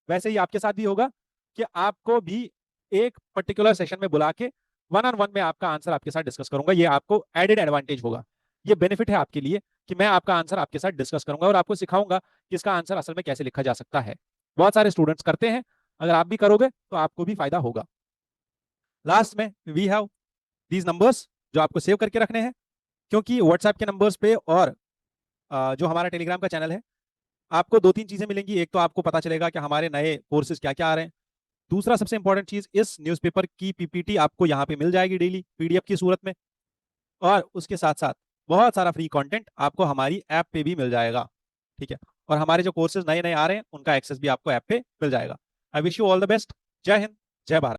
वैसे ही आपके साथ भी होगा कि आपको भी एक पर्टिकुलर सेशन में बुला के 1-on-1 में आपका आंसर आपके साथ डिस्कस करूंगा। ये आपको एडेड एडवांटेज होगा, ये बेनिफिट है आपके लिए कि मैं आपका आंसर आपके साथ डिस्कस करूंगा और आपको सिखाऊंगा कि इसका आंसर असल में कैसे लिखा जा सकता है। बहुत सारे स्टूडेंट्स करते हैं, अगर आप भी करोगे तो आपको भी फायदा होगा। लास्ट में वी हैव दीज नंबर्स जो आपको सेव करके रखने हैं, क्योंकि व्हाट्सएप के नंबर्स पे और जो हमारा टेलीग्राम का चैनल है, आपको 2-3 चीजें मिलेंगी। एक तो आपको पता चलेगा कि हमारे नए कोर्सेज क्या क्या आ रहे हैं, दूसरा सबसे इंपॉर्टेंट चीज, इस न्यूज़पेपर की पीपीटी आपको यहाँ पे मिल जाएगी डेली पीडीएफ की सूरत में, और उसके साथ साथ बहुत सारा फ्री कंटेंट आपको हमारी ऐप पे भी मिल जाएगा। ठीक है, और हमारे जो कोर्सेज नए नए आ रहे हैं उनका एक्सेस भी आपको ऐप पे मिल जाएगा। I wish you all the best. जय हिंद, जय भारत।